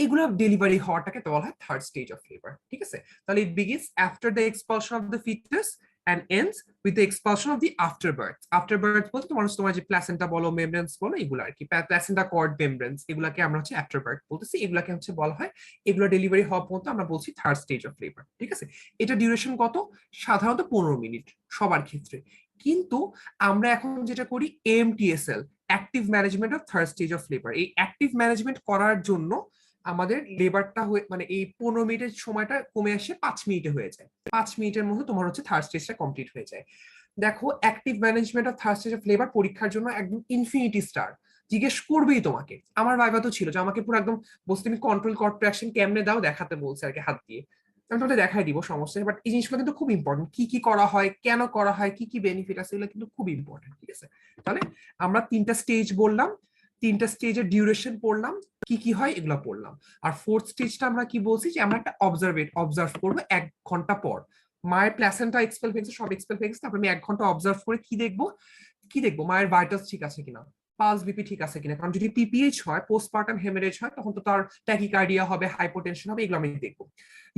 এগুলো ডেলিভারি হওয়াটাকে বলা হয় থার্ড স্টেজ অফ লেবার। ঠিক আছে, তাহলে it begins after the expulsion of the foetus and ends with the expulsion of the afterbirth. Afterbirth বলতে তোমার যে প্ল্যাসেন্টা বলো, মেমব্রেন্স বলো, এগুলো আর কি, প্ল্যাসেন্টা কর্ড মেমব্রেন্স, এগুলাকে আমরা হচ্ছে আফটারবার্থ বলতেছি, এগুলাকে হচ্ছে বলা হয়, এগুলো ডেলিভারি হওয়া পর্যন্ত আমরা বলছি থার্ড স্টেজ অফ লেবার। ঠিক আছে, এটা ডিউরেশন কত? সাধারণত 15 মিনিট সবার ক্ষেত্রে। কিন্তু আমরা এখন যেটা করি AMTSL, active management of third stage of labour, এই অ্যাক্টিভ ম্যানেজমেন্ট করার জন্য আমাদের লেবারটা মানে এই 15 মিনিটের সময়টা কমে আসে 5 মিনিটে হয়ে যায়। 5 মিনিটের মধ্যে তোমার হচ্ছে থার্ড স্টেজটা কমপ্লিট হয়ে যায়। দেখো, active management of third stage of labour পরীক্ষার জন্য একদম ইনফিনিটি স্টার, জিজ্ঞেস করবেই তোমাকে। আমার ভাইবা তো ছিল যে আমাকে পুরো একদম বসে তুমি কন্ট্রোল কন্ট্রাকশন কেমনে দাও দেখাতে বলছে আর কি, হাত দিয়ে। আমি তোমাদের দেখাই দিব, সমস্যা নেই, বাট এই জিনিসগুলো কিন্তু খুব ইম্পর্টেন্ট, কি কি করা হয়, কেন করা হয়, কি কি বেনিফিট আছে, এগুলো কিন্তু খুব ইম্পর্টেন্ট। ঠিক আছে, তাহলে আমরা 3টা স্টেজ বললাম, 3টা স্টেজের ডিউরেশন পড়লাম, কি কি হয় এগুলো পড়লাম। আর ফোর্থ স্টেজটা আমরা কি বলছি যে আমরা একটা অবজার্ভ করবো 1 ঘন্টা পর। মায়ের প্ল্যাসেন্টা এক্সপেল হয়ে গেছে, সব এক্সপেল হয়ে গেছে, তারপর আমি 1 ঘন্টা অবজার্ভ করে কি দেখবো মায়ের ভাইটালস ঠিক আছে কিনা, পালস বিপি ঠিক আছে কিনা। কারণ যদি পিপিএইচ হয়, পোস্টপার্টাম হেমারেজ হয়, তখন তো তার ট্যাকিকার্ডিয়া হবে, হাইপোটেনশন হবে, এগুলো আমি দেখবো।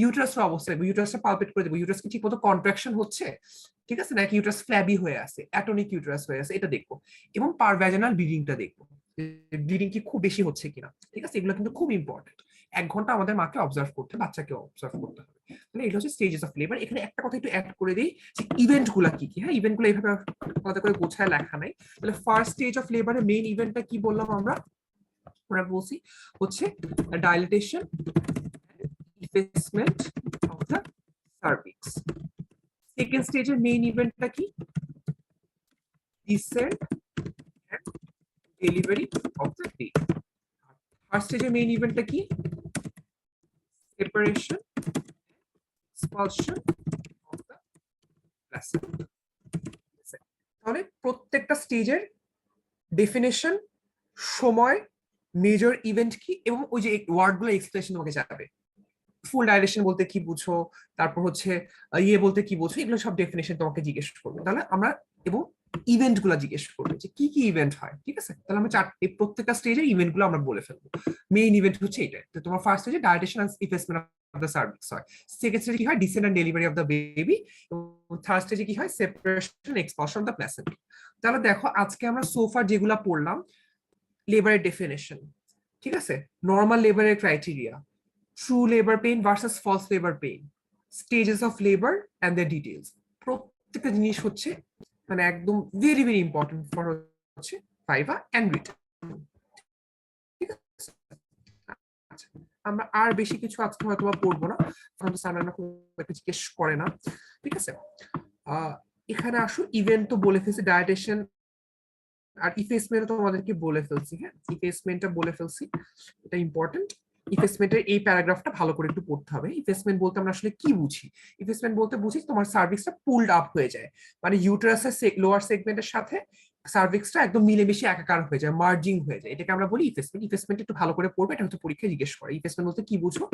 ইউটারাসের অবস্থা দেখবো, ইউটারাসটা পালপেট করে দেবো, ইউটারাস কি ঠিক মতো কন্ট্রাকশন হচ্ছে, ঠিক আছে, নাকি ইউটারাস ফ্ল্যাবি হয়ে আছে, অ্যাটনিক ইউটারাস হয়ে আছে, এটা দেখবো। এবং পারভ্যাজিনাল ব্লিডিংটা দেখবো, ব্লিডিং কি খুব বেশি হচ্ছে কিনা। ঠিক আছে, এগুলো কিন্তু খুব ইম্পর্টেন্ট। 1 ঘন্টা আমাদের মাকে অবজার্ভ করতে, বাচ্চাকে অবজার্ভ করতে হবে। মানে এগুলো হচ্ছে স্টেজেস অফ লেবার। এখানে একটা কথা একটু অ্যাড করে দিই যে ইভেন্ট গুলা কি কি। হ্যাঁ, ইভেন্ট গুলো এইভাবে আলাদা করে গোছায় লেখা নাই। তাহলে ফার্স্ট স্টেজ অফ লেবারের মেইন ইভেন্টটা কি বললাম আমরা বলছি হচ্ছে dilatation, effacement of the cervix. Second স্টেজের মেইন ইভেন্টটা কি? Descent and delivery of the baby. First স্টেজের মেইন ইভেন্টটা কি? Separation, expulsion of the placenta। তাহলে প্রত্যেকটা স্টেজের ডেফিনেশন, সময়, মেজর ইভেন্ট কি, এবং ওই যে ওয়ার্ডগুলো এক্সপ্লেনেশন তোমাকে যাবে। ফুল ডাইলেশন বলতে কি বুঝো, তারপর হচ্ছে ইয়ে বলতে কি বুঝো, এগুলো সব ডেফিনেশন তোমাকে জিজ্ঞেস করবে। তাহলে আমরা এবং ইভেন্ট গুলা জিজ্ঞেস করবে যে কি কি ইভেন্ট হয়। ঠিক আছে, তাহলে আমরা প্রত্যেকটা স্টেজের ইভেন্ট গুলো আমরা বলে ফেলবো। মেইন ইভেন্ট হচ্ছে এটা, তো তোমার ফার্স্ট স্টেজে dilatation and effacement of the cervix হয়, সেকেন্ড স্টেজে কি হয় descent and delivery of the baby, এবং থার্ড স্টেজে কি হয় separation, expulsion of the placenta. তাহলে দেখো, আজকে আমরা সোফার যেগুলা পড়লাম, লেবারের ডেফিনেশন, ঠিক আছে, নর্মাল লেবারের criteria, true labour pain versus false labour pain, stages of labour and the details, প্রত্যেকটা জিনিস হচ্ছে মানে একদম ভেরি ভেরি ইম্পর্টেন্ট ফর হচ্ছে ভাইভা এন্ড রিটেন। ঠিক আছে, আচ্ছা, আমরা আর বেশি কিছু আজকে হয়তো পড়বো না, কারণ স্যার ম্যাম খুব একটা জিজ্ঞেস করে না। ঠিক আছে, এখানে আসো, ইভেন্ট তো বলে ফেলছি, ডায়েটেশন আর ইফেসমেন্ট তোমাদেরকে বলে ফেলছি। হ্যাঁ, ইফেসমেন্টটা বলে ফেলছি, এটা ইম্পর্টেন্ট। ইফেসমেন্টের এই প্যারাগ্রাফটা ভালো করে একটু পড়তে হবে। ইফেসমেন্ট বলতে আমরা আসলে কি বুঝি? ইফেসমেন্ট বলতে বুঝি তোমার সার্ভিক্সটা পুলড আপ হয়ে যায়, মানে ইউটেরাসের লোয়ার সেগমেন্টের সাথে সার্ভিক্সটা একদম মিলেমিশে একাকার হয়ে যায়, মার্জিং হয়ে যায়, এটাকে আমরা বলি ইফেসমেন্ট। ইফেসমেন্ট একটু ভালো করে পড়বে, এটা হচ্ছে পরীক্ষায় জিজ্ঞেস করে। ইফেসমেন্ট বলতে কি বুঝো,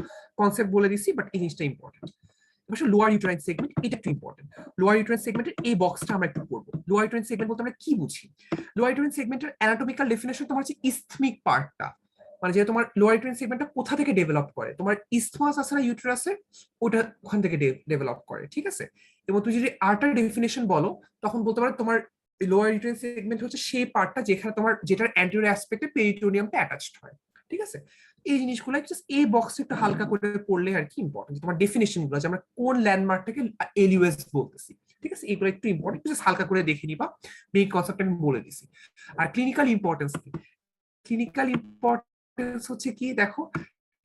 কনসেপ্ট বলে দিচ্ছি, বাট এই জিনিসটা ইম্পর্টেন্ট। লোয়ার ইউটেরাইন সেগমেন্ট, এটা একটু ইম্পর্টেন্ট। লোয়ার ইউটেরাইন সেগমেন্টের এই বক্সটা আমরা একটু পড়বো। লোয়ার ইউটেরাইন সেগমেন্ট বলতে আমরা কি বুঝি? লোয়ার ইউটেরাইন সেগমেন্টের অ্যানাটমিক্যাল ডেফিনেশন তোমার হচ্ছে ইসথমিক পার্টটা, মানে যে তোমার লোয়ার ইউটেরাইন সেগমেন্টটা কোথা থেকে ডেভেলপ করে, তোমার ইসথমাস আছে না ইউটেরাসে, ওটা ওখান থেকে ডেভেলপ করে। ঠিক আছে, এবং তুমি যদি আর্টার ডেফিনেশন বলো, তখন বলতে পারো তোমার লোয়ার ইউটেরাইন সেগমেন্ট হচ্ছে সেই পার্টটা যেখানে তোমার যেটার অ্যান্টেরিয়র অ্যাসপেক্টে পেরিটোনিয়ামটা অ্যাটাচড হয়। ঠিক আছে, এই জিনিসগুলো জাস্ট এই বক্সে একটু হালকা করে পড়লে আর কি ইম্পর্টেন্ট, তোমার ডেফিনেশন গুলো, যে আমরা কোন ল্যান্ডমার্কটাকে এলইউএস বলতেছি। ঠিক আছে, এগুলো একটু ইম্পর্টেন্ট, জাস্ট হালকা করে দেখে নিবা, মেইন কনসেপ্ট আমি বলে দিছি। আর ক্লিনিক্যাল ইম্পর্টেন্স কি, ক্লিনিক্যাল ইম্পর্টেন্স হচ্ছে কি দেখো,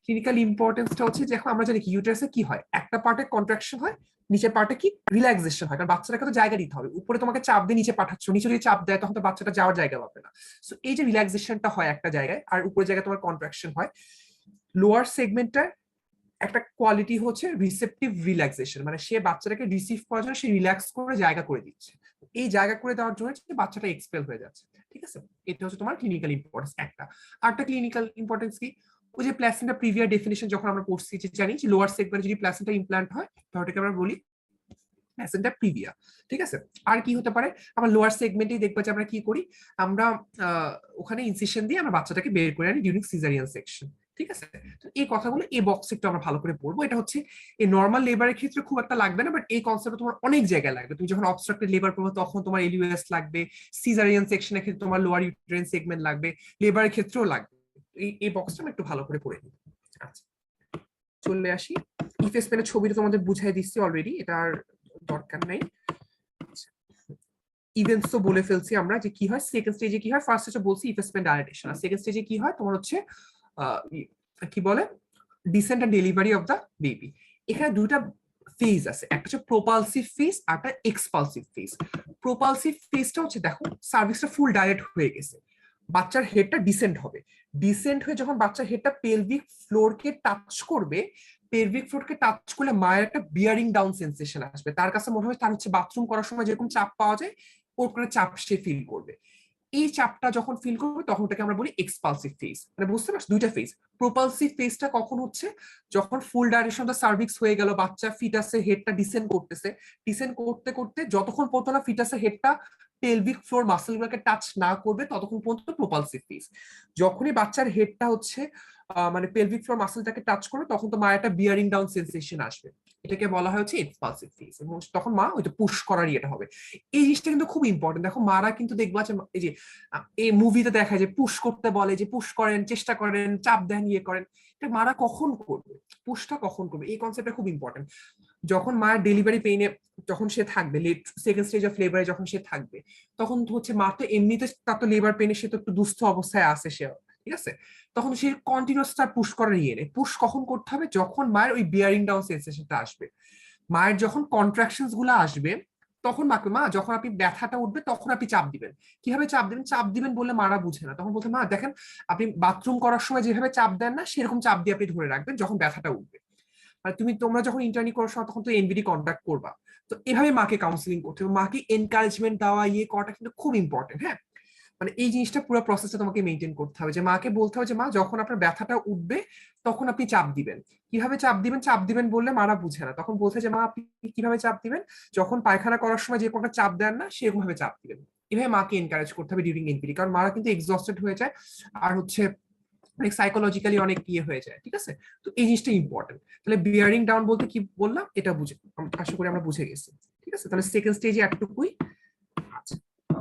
ক্লিনিক্যাল ইম্পর্টেন্সটা হচ্ছে দেখো আমরা জানি কি ইউটেরাসে কি হয়, একটা পার্টে কন্ট্রাকশন হয়, নিচের পার্টে কি রিল্যাক্সেশন হয়, কারণ বাচ্চাটাকে তো জায়গা দিতে হবে, উপরে তোমাকে চাপ দিয়ে নিচে পাঠাচ্ছ, নিচে যদি চাপ দেয় তখন তো বাচ্চাটা যাওয়ার জায়গা পাবে না। সো এই যে রিল্যাক্সেশনটা হয় একটা জায়গায়, আর উপরের জায়গায় তোমার কন্ট্রাকশন হয়। লোয়ার সেগমেন্টটার একটা কোয়ালিটি হচ্ছে রিসেপটিভ রিল্যাক্সেশন, মানে সে বাচ্চাটাকে রিসিভ করার জন্য সে রিল্যাক্স করে জায়গা করে দিচ্ছে, এই জায়গা করে দেওয়ার জন্য বাচ্চাটা এক্সপেল হয়ে যাচ্ছে। ঠিক আছে, এটা হচ্ছে তোমার ক্লিনিক্যাল ইম্পর্টেন্স একটা। আরেকটা ক্লিনিক্যাল ইম্পর্টেন্স কি, ওই যে প্লাসেন্টা প্রিভিয়া ডেফিনিশন যখন আমরা পড়ছি, যে জানি যে লোয়ার সেগমেন্টে যদি প্লাসেন্টা ইমপ্ল্যান্ট হয় তাহলে ওটাকে আমরা বলি প্লাসেন্টা প্রিভিয়া। ঠিক আছে, আর কি হতে পারে, আমরা লোয়ার সেগমেন্টেই দেখবো যে আমরা কি করি, আমরা ওখানে ইনসিশন দিয়ে আমরা বাচ্চাটাকে বের করে আনি ডিউরিং সিজারিয়ান সেকশন। ঠিক আছে, তো এই কথাগুলো এই বক্সে একটু আমরা ভালো করে পড়বো। এটা হচ্ছে এই নর্মাল লেবারের ক্ষেত্রে খুব একটা লাগবে না, বাট এই কনসেপ্ট তোমার অনেক জায়গায় লাগবে। তুমি যখন অবস্ট্রাক্টেড লেবার পড়বে তখন তোমার এলইউএস লাগবে, সিজারিয়ান সেকশনের ক্ষেত্রে তোমার লোয়ার ইউটেরাইন সেগমেন্ট লাগবে, লেবারের ক্ষেত্রেও লাগবে। এই বক্সটা আমি একটু ভালো করে পড়ে নিই। আচ্ছা, চলে আসি, ইফএস পেনের ছবিটা তোমাদের বুঝাই দিচ্ছি অলরেডি, এটার দরকার নাই। ইভেন্টস তো বলে ফেলছি আমরা যে কি হয়, সেকেন্ড স্টেজে কি হয়, ফার্স্ট স্টেজে বলছি ইফেসমেন্ট ডায়ালেটেশন, আর সেকেন্ড স্টেজে কি হয় তোমার হচ্ছে কি বলে descent and delivery of the baby. এখানে দুইটা ফেজ আছে, একটা হচ্ছে প্রোপালসিভ ফেজ আর একটা এক্সপালসিভ ফেজ। প্রোপালসিভ ফেজটা হচ্ছে দেখো সার্ভিসটা ফুল ডাইরেক্ট হয়ে গেছে, বাচ্চার হেডটা ডিসেন্ট হবে, ডিসেন্ট হয়ে যখন বাচ্চার হেডটা পেলভিক ফ্লোরকে টাচ করবে, পেলভিক ফ্লোরকে টাচ করলে মায়ের একটা বিয়ারিং ডাউন সেন্সেশন আসবে, তার কাছে মনে হয় তার হচ্ছে বাথরুম করার সময় যেরকম চাপ পাওয়া যায় ওর করে চাপ সে ফিল করবে। এই চাপটা যখন ফিল করবে তখন ওটাকে আমরা বলি এক্সপালসিভ ফেজ। মানে বুঝতে পারছো দুইটা ফেজ। প্রোপালসিভ ফেজটা কখন হচ্ছে, যখন ফুল ডাইরেকশন দা সার্ভিক্স হয়ে গেল, বাচ্চা ফিটাসে হেডটা ডিসেন্ড করতেছে, ডিসেন্ড করতে করতে যতক্ষণ পর্যন্ত না ফিটাসে হেডটা পেলভিক ফ্লোর মাসেলগুলোকে টাচ না করবে ততক্ষণ পর্যন্ত প্রোপালসিভ ফেজ। যখনই বাচ্চার হেডটা হচ্ছে মানে পেলভিক ফ্লোর মাসেলটাকে টাচ করবে তখন তো মায়ের একটা বিয়ারিং ডাউন সেন্সেশন আসবে, এটাকে বলা হয় হচ্ছে এক্সপালসিভ ফেজ, এবং তখন মা ওইটা পুশ করার ইয়েটা হবে। এই জিনিসটা কিন্তু খুব ইম্পর্টেন্ট। দেখো মারা কিন্তু দেখবো আছে এই যে এই মুভিতে দেখা যায় পুশ করতে বলে, যে পুশ করেন, চেষ্টা করেন, চাপ দেন, ইয়ে করেন, এটা মারা কখন করবে, পুশটা কখন করবে, এই কনসেপ্টটা খুব ইম্পর্টেন্ট। যখন মায়ের ডেলিভারি পেইনে যখন সে থাকবে, লেট সেকেন্ড স্টেজ অফ লেবারে যখন সে থাকবে, তখন হচ্ছে মা তো এমনিতে তার তো লেবার পেইনে সে তো একটু দুস্থ অবস্থায় আছে সে, ঠিক আছে, তখন সে কন্টিনিউয়াস তার পুশ করার ইয়ে নেই। পুশ কখন করতে হবে, যখন মায়ের ওই বিয়ারিং ডাউন সেন্সেশনটা আসবে, মায়ের যখন কন্ট্রাকশনস গুলো আসবে তখন মাকে, মা যখন আপনি ব্যথাটা উঠবে তখন আপনি চাপ দিবেন। কিভাবে চাপ দিবেন, চাপ দিবেন বললে মারা বুঝে না, তখন বলতে মা দেখেন আপনি বাথরুম করার সময় যেভাবে চাপ দেন না সেরকম চাপ দিয়ে আপনি ধরে রাখবেন যখন ব্যথাটা উঠবে। মানে তোমরা যখন ইন্টার্নি করার সময় তখন তো এনবিডি কন্ট্যাক্ট করবা, তো এভাবে মাকে কাউন্সিলিং করতে হবে, মাকে এনকারেজমেন্ট দেওয়া ইয়ে করাটা কিন্তু খুব ইম্পর্টেন্ট। হ্যাঁ, মানে এই জিনিসটা পুরো প্রসেসটা তোমাকে মেনটেন করতে হবে, যে মাকে বলতে হবে যে মা যখন আপনার ব্যথাটা উঠবে তখন আপনি চাপ দিবেন। কিভাবে চাপ দিবেন, চাপ দিবেন বললে মারা বুঝে না, তখন বলছে যে মা আপনি কিভাবে চাপ দিবেন, যখন পায়খানা করার সময় যে কোনো চাপ দেন না সেরকম ভাবে চাপ দিবেন। এভাবে মাকে এনকারেজ করতে হবে ডিউরিং এনপিডি, কারণ মারা কিন্তু এক্সস্টেড হয়ে যায় আর হচ্ছে অনেক সাইকোলজিক্যালি অনেক ইয়ে হয়ে যায়। ঠিক আছে, তো এই জিনিসটা ইম্পর্টেন্ট। তাহলে বিয়ারিং ডাউন বলতে কি বললাম এটা বুঝে, আশা করি আমরা বুঝে গেছি। ঠিক আছে, তাহলে সেকেন্ড স্টেজে এতটুকুই।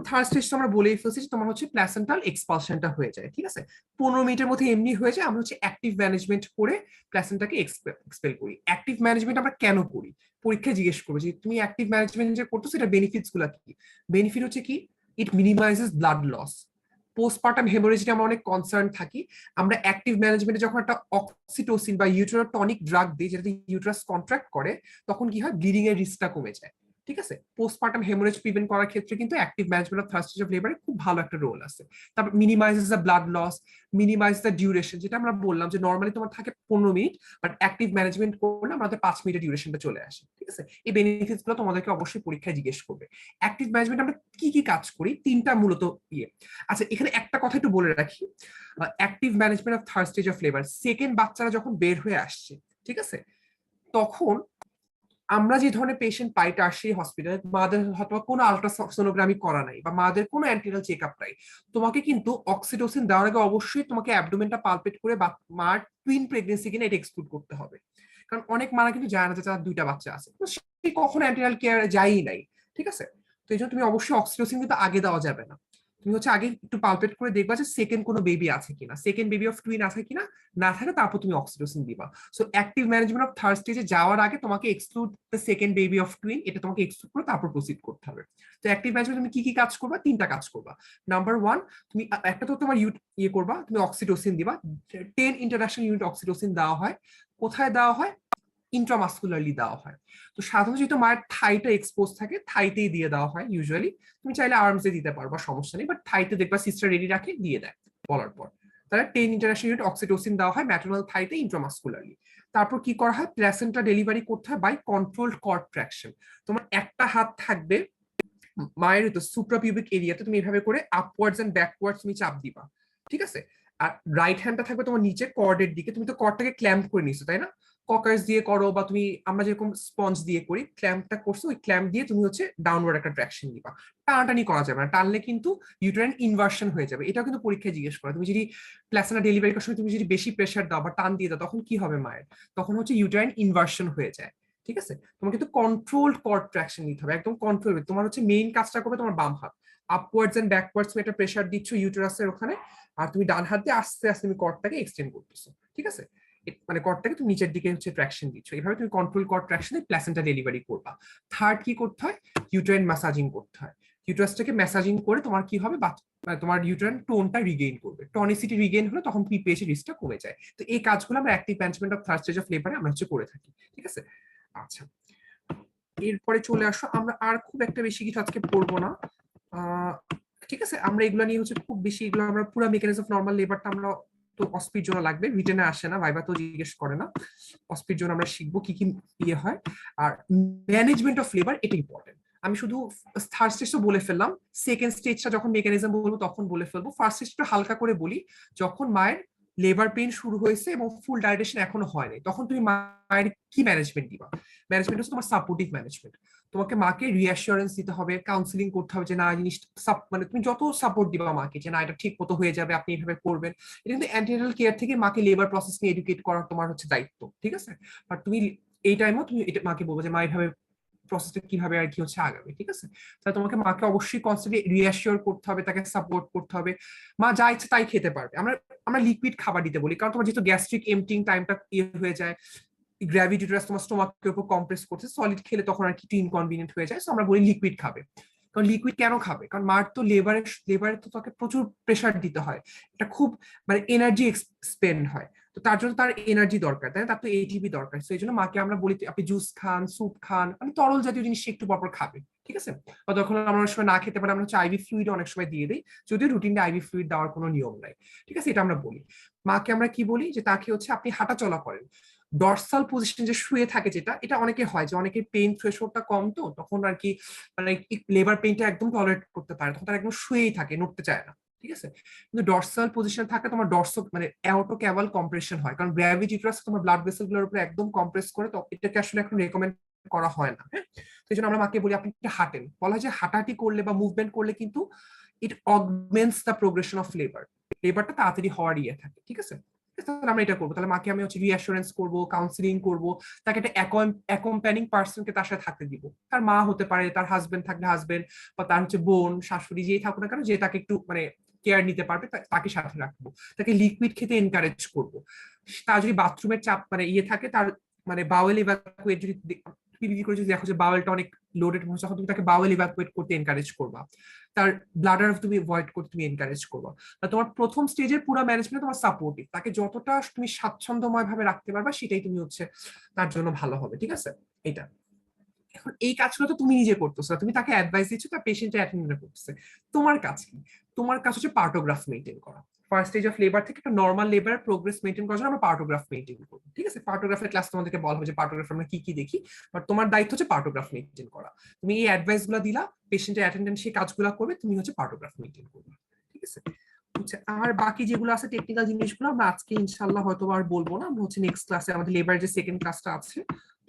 থার্ড স্টেজ তো আমরা বলেই ফেলছি যে তোমার হচ্ছে প্ল্যাসেন্টাল এক্সপালশনটা হয়ে যায়। ঠিক আছে, 15 মিনিটের মধ্যে এমনি হয়ে যায়। আমরা হচ্ছে অ্যাক্টিভ ম্যানেজমেন্ট করে প্ল্যাসেন্টাকে এক্সপেল করি। অ্যাক্টিভ ম্যানেজমেন্ট আমরা কেন করি, পরীক্ষায় জিজ্ঞেস করবো যে তুমি অ্যাক্টিভ ম্যানেজমেন্ট যে করতো সেটা বেনিফিটস গুলা কি। বেনিফিট হচ্ছে কি, ইট মিনিমাইজেস ব্লাড লস। পোস্টপার্টাম হেমোরেজ নিয়ে আমরা অনেক কনসার্ন থাকি, আমরা অ্যাক্টিভ ম্যানেজমেন্টে যখন একটা অক্সিটোসিন বা ইউটেরোটনিক ড্রাগ দিই যেটা ইউটেরাস কন্ট্রাক্ট করে, তখন কি হয়, ব্লিডিং এর রিস্কটা কমে যায়। ঠিক আছে, পোস্টপার্টাম হেমোরেজ প্রিভেন্ট করার ক্ষেত্রে কিন্তু active management of third stage of লেবারে খুব ভালো একটা রোল আছে। তারপর minimises the blood loss, minimise the duration, যেটা আমরা বললাম যে নর্মালি তোমার থাকে 15 মিনিট, বাট অ্যাক্টিভ ম্যানেজমেন্ট করলে আমাদের 5 মিনিটের ডিউরেশনটা চলে আসে। ঠিক আছে, এই বেনিফিটস গুলো তোমাদেরকে অবশ্যই পরীক্ষায় জিজ্ঞেস করবে। অ্যাক্টিভ ম্যানেজমেন্ট আমরা কি কি কাজ করি, তিনটা মূলত ইয়ে। আচ্ছা, এখানে একটা কথা একটু বলে রাখি, active management of third stage of labour, second বাচ্চারা যখন বের হয়ে আসছে, ঠিক আছে, তখন আমরা যে ধরনের পেশেন্ট পাই টারশিয়ারি হসপিটালে, মাদের হয়তো কোনো আলট্রাসোনোগ্রামি করা নাই বা মাদের কোনো অ্যান্টিনাল চেক আপ নাই, তোমাকে কিন্তু অক্সিটোসিন দেওয়ার আগে অবশ্যই তোমাকে অ্যাবডোমেনটা পালপেট করে মার টুইন প্রেগনেন্সি কিনা এটা এক্সক্লুড করতে হবে। কারণ অনেক মারা কিন্তু জানে না যে তার দুইটা বাচ্চা আছে, তো সে কখনো অ্যান্টিনাল কেয়ার যায়ই নাই। ঠিক আছে, তো এই জন্য তুমি অবশ্যই অক্সিটোসিন কিন্তু আগে দেওয়া যাবে না। তুমি হচ্ছে আগে একটু পালপেট করে দেখবা যে সেকেন্ড কোনো বেবি আছে কিনা, সেকেন্ড বেবি অফ টুইন আছে কিনা, না থাকে তারপর তুমি অক্সিটোসিন দিবা। So active management of third স্টেজে যাওয়ার আগে তোমাকে exclude the second baby of twin, এটা তোমাকে এক্সক্লুড করে তারপর প্রসিড করতে হবে। তো অ্যাক্টিভ ম্যানেজমেন্ট তুমি কি কি কাজ করবা? 3টা কাজ করবা। নাম্বার 1, তুমি একটা তো তোমার ইয়ে করবা, তুমি অক্সিটোসিন দিবা। 10 ইন্টারন্যাশনাল ইউনিট অক্সিটোসিন দেওয়া হয়। কোথায় দেওয়া হয়? ইন্ট্রামাস্কুলারলি দেওয়া হয়। তো সাধারণত যেহেতু মায়ের থাইটা এক্সপোজ থাকে, থাইতেই দিয়ে দেওয়া হয় ইউজুয়ালি। তুমি চাইলে আর্মসে দিতে পারবা, সমস্যা নেই, বাট থাইতে দেখবা সিস্টার রেডি রাখে, দিয়ে দেয় বলার পর। তাহলে 10 ইন্টারন্যাশনাল ইউনিট অক্সিটোসিন দেওয়া হয় ম্যাটারনাল থাইতে ইন্ট্রামাস্কুলারলি। তারপর কি করা হয়? প্ল্যাসেন্টা ডেলিভারি করতে হয় বাই কন্ট্রোলড কন্ট্রাকশন। তোমার একটা হাত থাকবে মায়ের তো সুপ্রাপিউবিক এরিয়াতে, তুমি এভাবে করে আপওয়ার্ডস এন্ড ব্যাকওয়ার্ডস তুমি চাপ দিবা, ঠিক আছে? আর রাইট হ্যান্ডটা থাকবে তোমার নিচে কর্ডের দিকে, তুমি তো কর্ডটাকে ক্ল্যাম্প করে নিছো তাই না? ককার্স দিয়ে করো বা তুমি আমরা যেরকম স্পঞ্জ দিয়ে করি, ক্ল্যাম্পটা করছো, ওই ক্ল্যাম্প দিয়ে তুমি হচ্ছে ডাউনওয়ার্ড একটা ট্রাকশন দিবা। টানাটানি করা যাবে না, টানলে কিন্তু ইউটেরাইন ইনভার্সন হয়ে যাবে। এটাও কিন্তু পরীক্ষায় জিজ্ঞেস করে, তুমি যদি প্লাসেন্টা ডেলিভারি করার সময় তুমি যদি বেশি প্রেসার দাও বা টান দিয়ে দাও, তখন কি হবে মায়ের? তখন হচ্ছে ইউটেরাইন ইনভার্সন হয়ে যায়, ঠিক আছে? তোমার কিন্তু কন্ট্রোলড কন্ট্রাকশন নিতে হবে, একদম কন্ট্রোল। তোমার হচ্ছে মেইন কাজটা করবে তোমার বাম হাত, আপওয়ার্ডস এন্ড ব্যাকওয়ার্ডস তুমি একটা প্রেসার দিচ্ছ ইউটেরাসের ওখানে, আর তুমি ডান হাত দিয়ে আস্তে আস্তে তুমি কর্ডটাকে এক্সটেন্ড করতেছো, ঠিক আছে? মানে কর্ডটাকে তুমি নিচের দিকে হচ্ছে ট্রাকশন দিচ্ছ, এইভাবে তুমি কন্ট্রোল কর্ড ট্রাকশনে প্ল্যাসেন্টা ডেলিভারি করবা। থার্ড কি করতে হয়? ইউটেরাইন ম্যাসাজিং করতে হয়। ইউটেরাসটাকে ম্যাসাজিং করে তোমার কি হবে? তোমার ইউটেরাইন টোনটা রিগেইন করবে। টনিসিটি রিগেইন হলে তখন পিপিএইচ এর রিস্কটা কমে যায়। তো এই কাজগুলো আমরা active management of third stage of লেবারে আমরা হচ্ছে করে থাকি, ঠিক আছে? আচ্ছা, এরপরে চলে আসো, আমরা আর খুব একটা বেশি কিছু আজকে পড়বো না, ঠিক আছে? আমরা এগুলো নিয়ে হচ্ছে খুব বেশি, এগুলো আমরা পুরো মেকানিজম অফ নরমাল লেবারটা আমরা তো অস্পির জন্য লাগবে, রিটেনে আসে না, ভাইবা তো জিজ্ঞেস করে না। অস্পির জন্য আমরা শিখবো কি কি ইয়ে হয়। আর ম্যানেজমেন্ট অফ লেবার এটা ইম্পর্টেন্ট। আমি শুধু থার্ড স্টেজটা বলে ফেললাম, সেকেন্ড স্টেজটা যখন মেকানিজম বলবো তখন বলে ফেলবো। ফার্স্ট স্টেজটা হালকা করে বলি, যখন মায়ের লেবার পেইন শুরু হয়েছে এবং ফুল ডাইরেকশন এখনো হয়নি, তখন তুমি মায়ের কি ম্যানেজমেন্ট দিবা? ম্যানেজমেন্ট হচ্ছে তোমার সাপোর্টিভ ম্যানেজমেন্ট। তোমাকে মাকে রিঅ্যাসিওরেন্স দিতে হবে, কাউন্সিলিং করতে হবে যে না জিনিসটা মানে তুমি যত সাপোর্ট দিবা মাকে যে না এটা ঠিক মতো হয়ে যাবে, আপনি এইভাবে করবেন। এটা কিন্তু অ্যান্টিনাটাল কেয়ার থেকে মাকে লেবার প্রসেস নিয়ে এডুকেট করা তোমার হচ্ছে দায়িত্ব, ঠিক আছে? বাট তুমি এই টাইমও তুমি এটা মাকে বলবো যে মা এইভাবে প্রসেসটা কিভাবে আর কি হচ্ছে আগাবে, ঠিক আছে? তাহলে তোমাকে মাকে অবশ্যই কনস্ট্যান্টলি রিঅ্যাসিওর করতে হবে, তাকে সাপোর্ট করতে হবে। মা যা ইচ্ছে তাই খেতে পারবে। আমরা লিকুইড খাবার দিতে বলি, কারণ তোমার যেহেতু গ্যাস্ট্রিক এমটিং টাইমটা ইয়ে হয়ে যায়, গ্র্যাভিটি তোমার স্টোমাকের উপর কম্প্রেস করছে, সলিড খেলে তখন আর কি একটু ইনকনভিনিয়েন্ট হয়ে যায়। সো আমরা বলি লিকুইড খাবে। কারণ লিকুইড কেন খাবে? কারণ মার তো লেবারে তো তাকে প্রচুর প্রেসার দিতে হয়, এটা খুব মানে এনার্জি এক্সপেন্ড হয়, তো তার জন্য তার এনার্জি দরকার, তাই না? তার তো এটিপি দরকার। তো এই জন্য মাকে আমরা বলি আপনি জুস খান, স্যুপ খান, মানে তরল জাতীয় জিনিস একটু পরপর খাবে, ঠিক আছে? বা তখন আমরা অনেক সময় না খেতে পারি, আমরা হচ্ছে আইভি ফ্লুইড অনেক সময় দিয়ে দিই, যদিও রুটিনে আইভি ফ্লুইড দেওয়ার কোনো নিয়ম নাই, ঠিক আছে? এটা আমরা বলি। মাকে আমরা কি বলি যে তাকে হচ্ছে আপনি হাঁটা চলা করেন, ডরসাল পজিশন যে শুয়ে থাকে, যেটা এটা অনেকে হয় যে অনেকের পেইন থ্রেশহোল্ডটা কম, তো তখন আর কি মানে লেবার পেইনটা একদম টলারেট করতে পারে, তখন তারা একদম শুয়েই থাকে, নড়তে চায় না, ঠিক আছে? কিন্তু ডরসাল পজিশনে থাকলে তোমার ডরসো মানে অ্যাওটো ক্যাভাল কম্প্রেশন হয়, কারণ গ্র্যাভিটি তোমার ব্লাড ভেসেল গুলোর উপরে একদম কম্প্রেস করে, তো এটাকে আসলে এখন রেকমেন্ড করা হয় না, হ্যাঁ? সেই জন্য আমরা মাকে বলি আপনি হাঁটেন। বলা হয় যে হাঁটাহাঁটি করলে বা মুভমেন্ট করলে কিন্তু ইট অগমেন্টস দ্য প্রোগ্রেশন অফ লেবারটা তাড়াতাড়ি হওয়ার ইয়ে থাকে, ঠিক আছে? তাহলে আমরা এটা করবো, তাহলে মাকে আমি হচ্ছে রিঅ্যাসুরেন্স করবো, কাউন্সিলিং করবো, তাকে একটা অ্যাকম্প্যানিং পার্সনকে তার সাথে থাকতে দিব। তার মা হতে পারে, তার হাজবেন্ড থাকলে হাজবেন্ড, বা তার হচ্ছে বোন, শাশুড়ি, যেই থাকুক না কেন, যে তাকে একটু মানে কেয়ার নিতে পারবে, তাকে সাথে রাখবো। তাকে লিকুইড খেতে এনকারেজ করবো। তার যদি বাথরুমের চাপ মানে ইয়ে থাকে, তার মানে বাওয়েল ইভাকুয়েট যদি করে যদি দেখো যে বাওয়েলটা অনেক লোডেড হচ্ছে, তখন তুমি তাকে বাওয়েল ইভাকুয়েট করতে এনকারেজ করবা। তার ব্লাডার তুমি ভয়েড করতে তুমি এনকারেজ করবা। তোমার প্রথম স্টেজের পুরো ম্যানেজমেন্ট তোমার সাপোর্টিভ, তাকে যতটা তুমি স্বাচ্ছন্দ্যময় ভাবে রাখতে পারবা সেটাই তুমি হচ্ছে তার জন্য ভালো হবে, ঠিক আছে? এটা এখন এই কাজগুলো তো তুমি নিজে করতেছো, তুমি তাকে অ্যাডভাইস দিচ্ছ, তার পেশেন্টের অ্যাটেন্ড করতেছে। তোমার কাজ কি? তোমার কাজ হচ্ছে পার্টোগ্রাফ মেইনটেইন করা। ফার্স্ট স্টেজ অফ লেবার থেকে একটা নর্মাল লেবারের প্রোগ্রেস মেইনটেইন করার জন্য আমরা পার্টোগ্রাফ মেইনটেইন করবো, ঠিক আছে? পার্টোগ্রাফের ক্লাস তোমাদেরকে বলা হবে যে পার্টোগ্রাফ আমরা কি কি দেখি, বাট তোমার দায়িত্ব হচ্ছে পার্টোগ্রাফ মেইনটেইন করা। তুমি এই অ্যাডভাইস গুলো দিলা, পেশেন্টের অ্যাটেন্ডেন্স সেই কাজগুলো করবে, তুমি হচ্ছে পার্টোগ্রাফ মেইনটেইন করবে, ঠিক আছে? আর বাকি যেগুলো আছে টেকনিক্যাল জিনিসগুলো আমরা আজকে ইনশাআল্লাহ হয়তো আর বলবো না, আমরা হচ্ছে নেক্সট ক্লাসে আমাদের লেবার যে সেকেন্ড ক্লাসটা আছে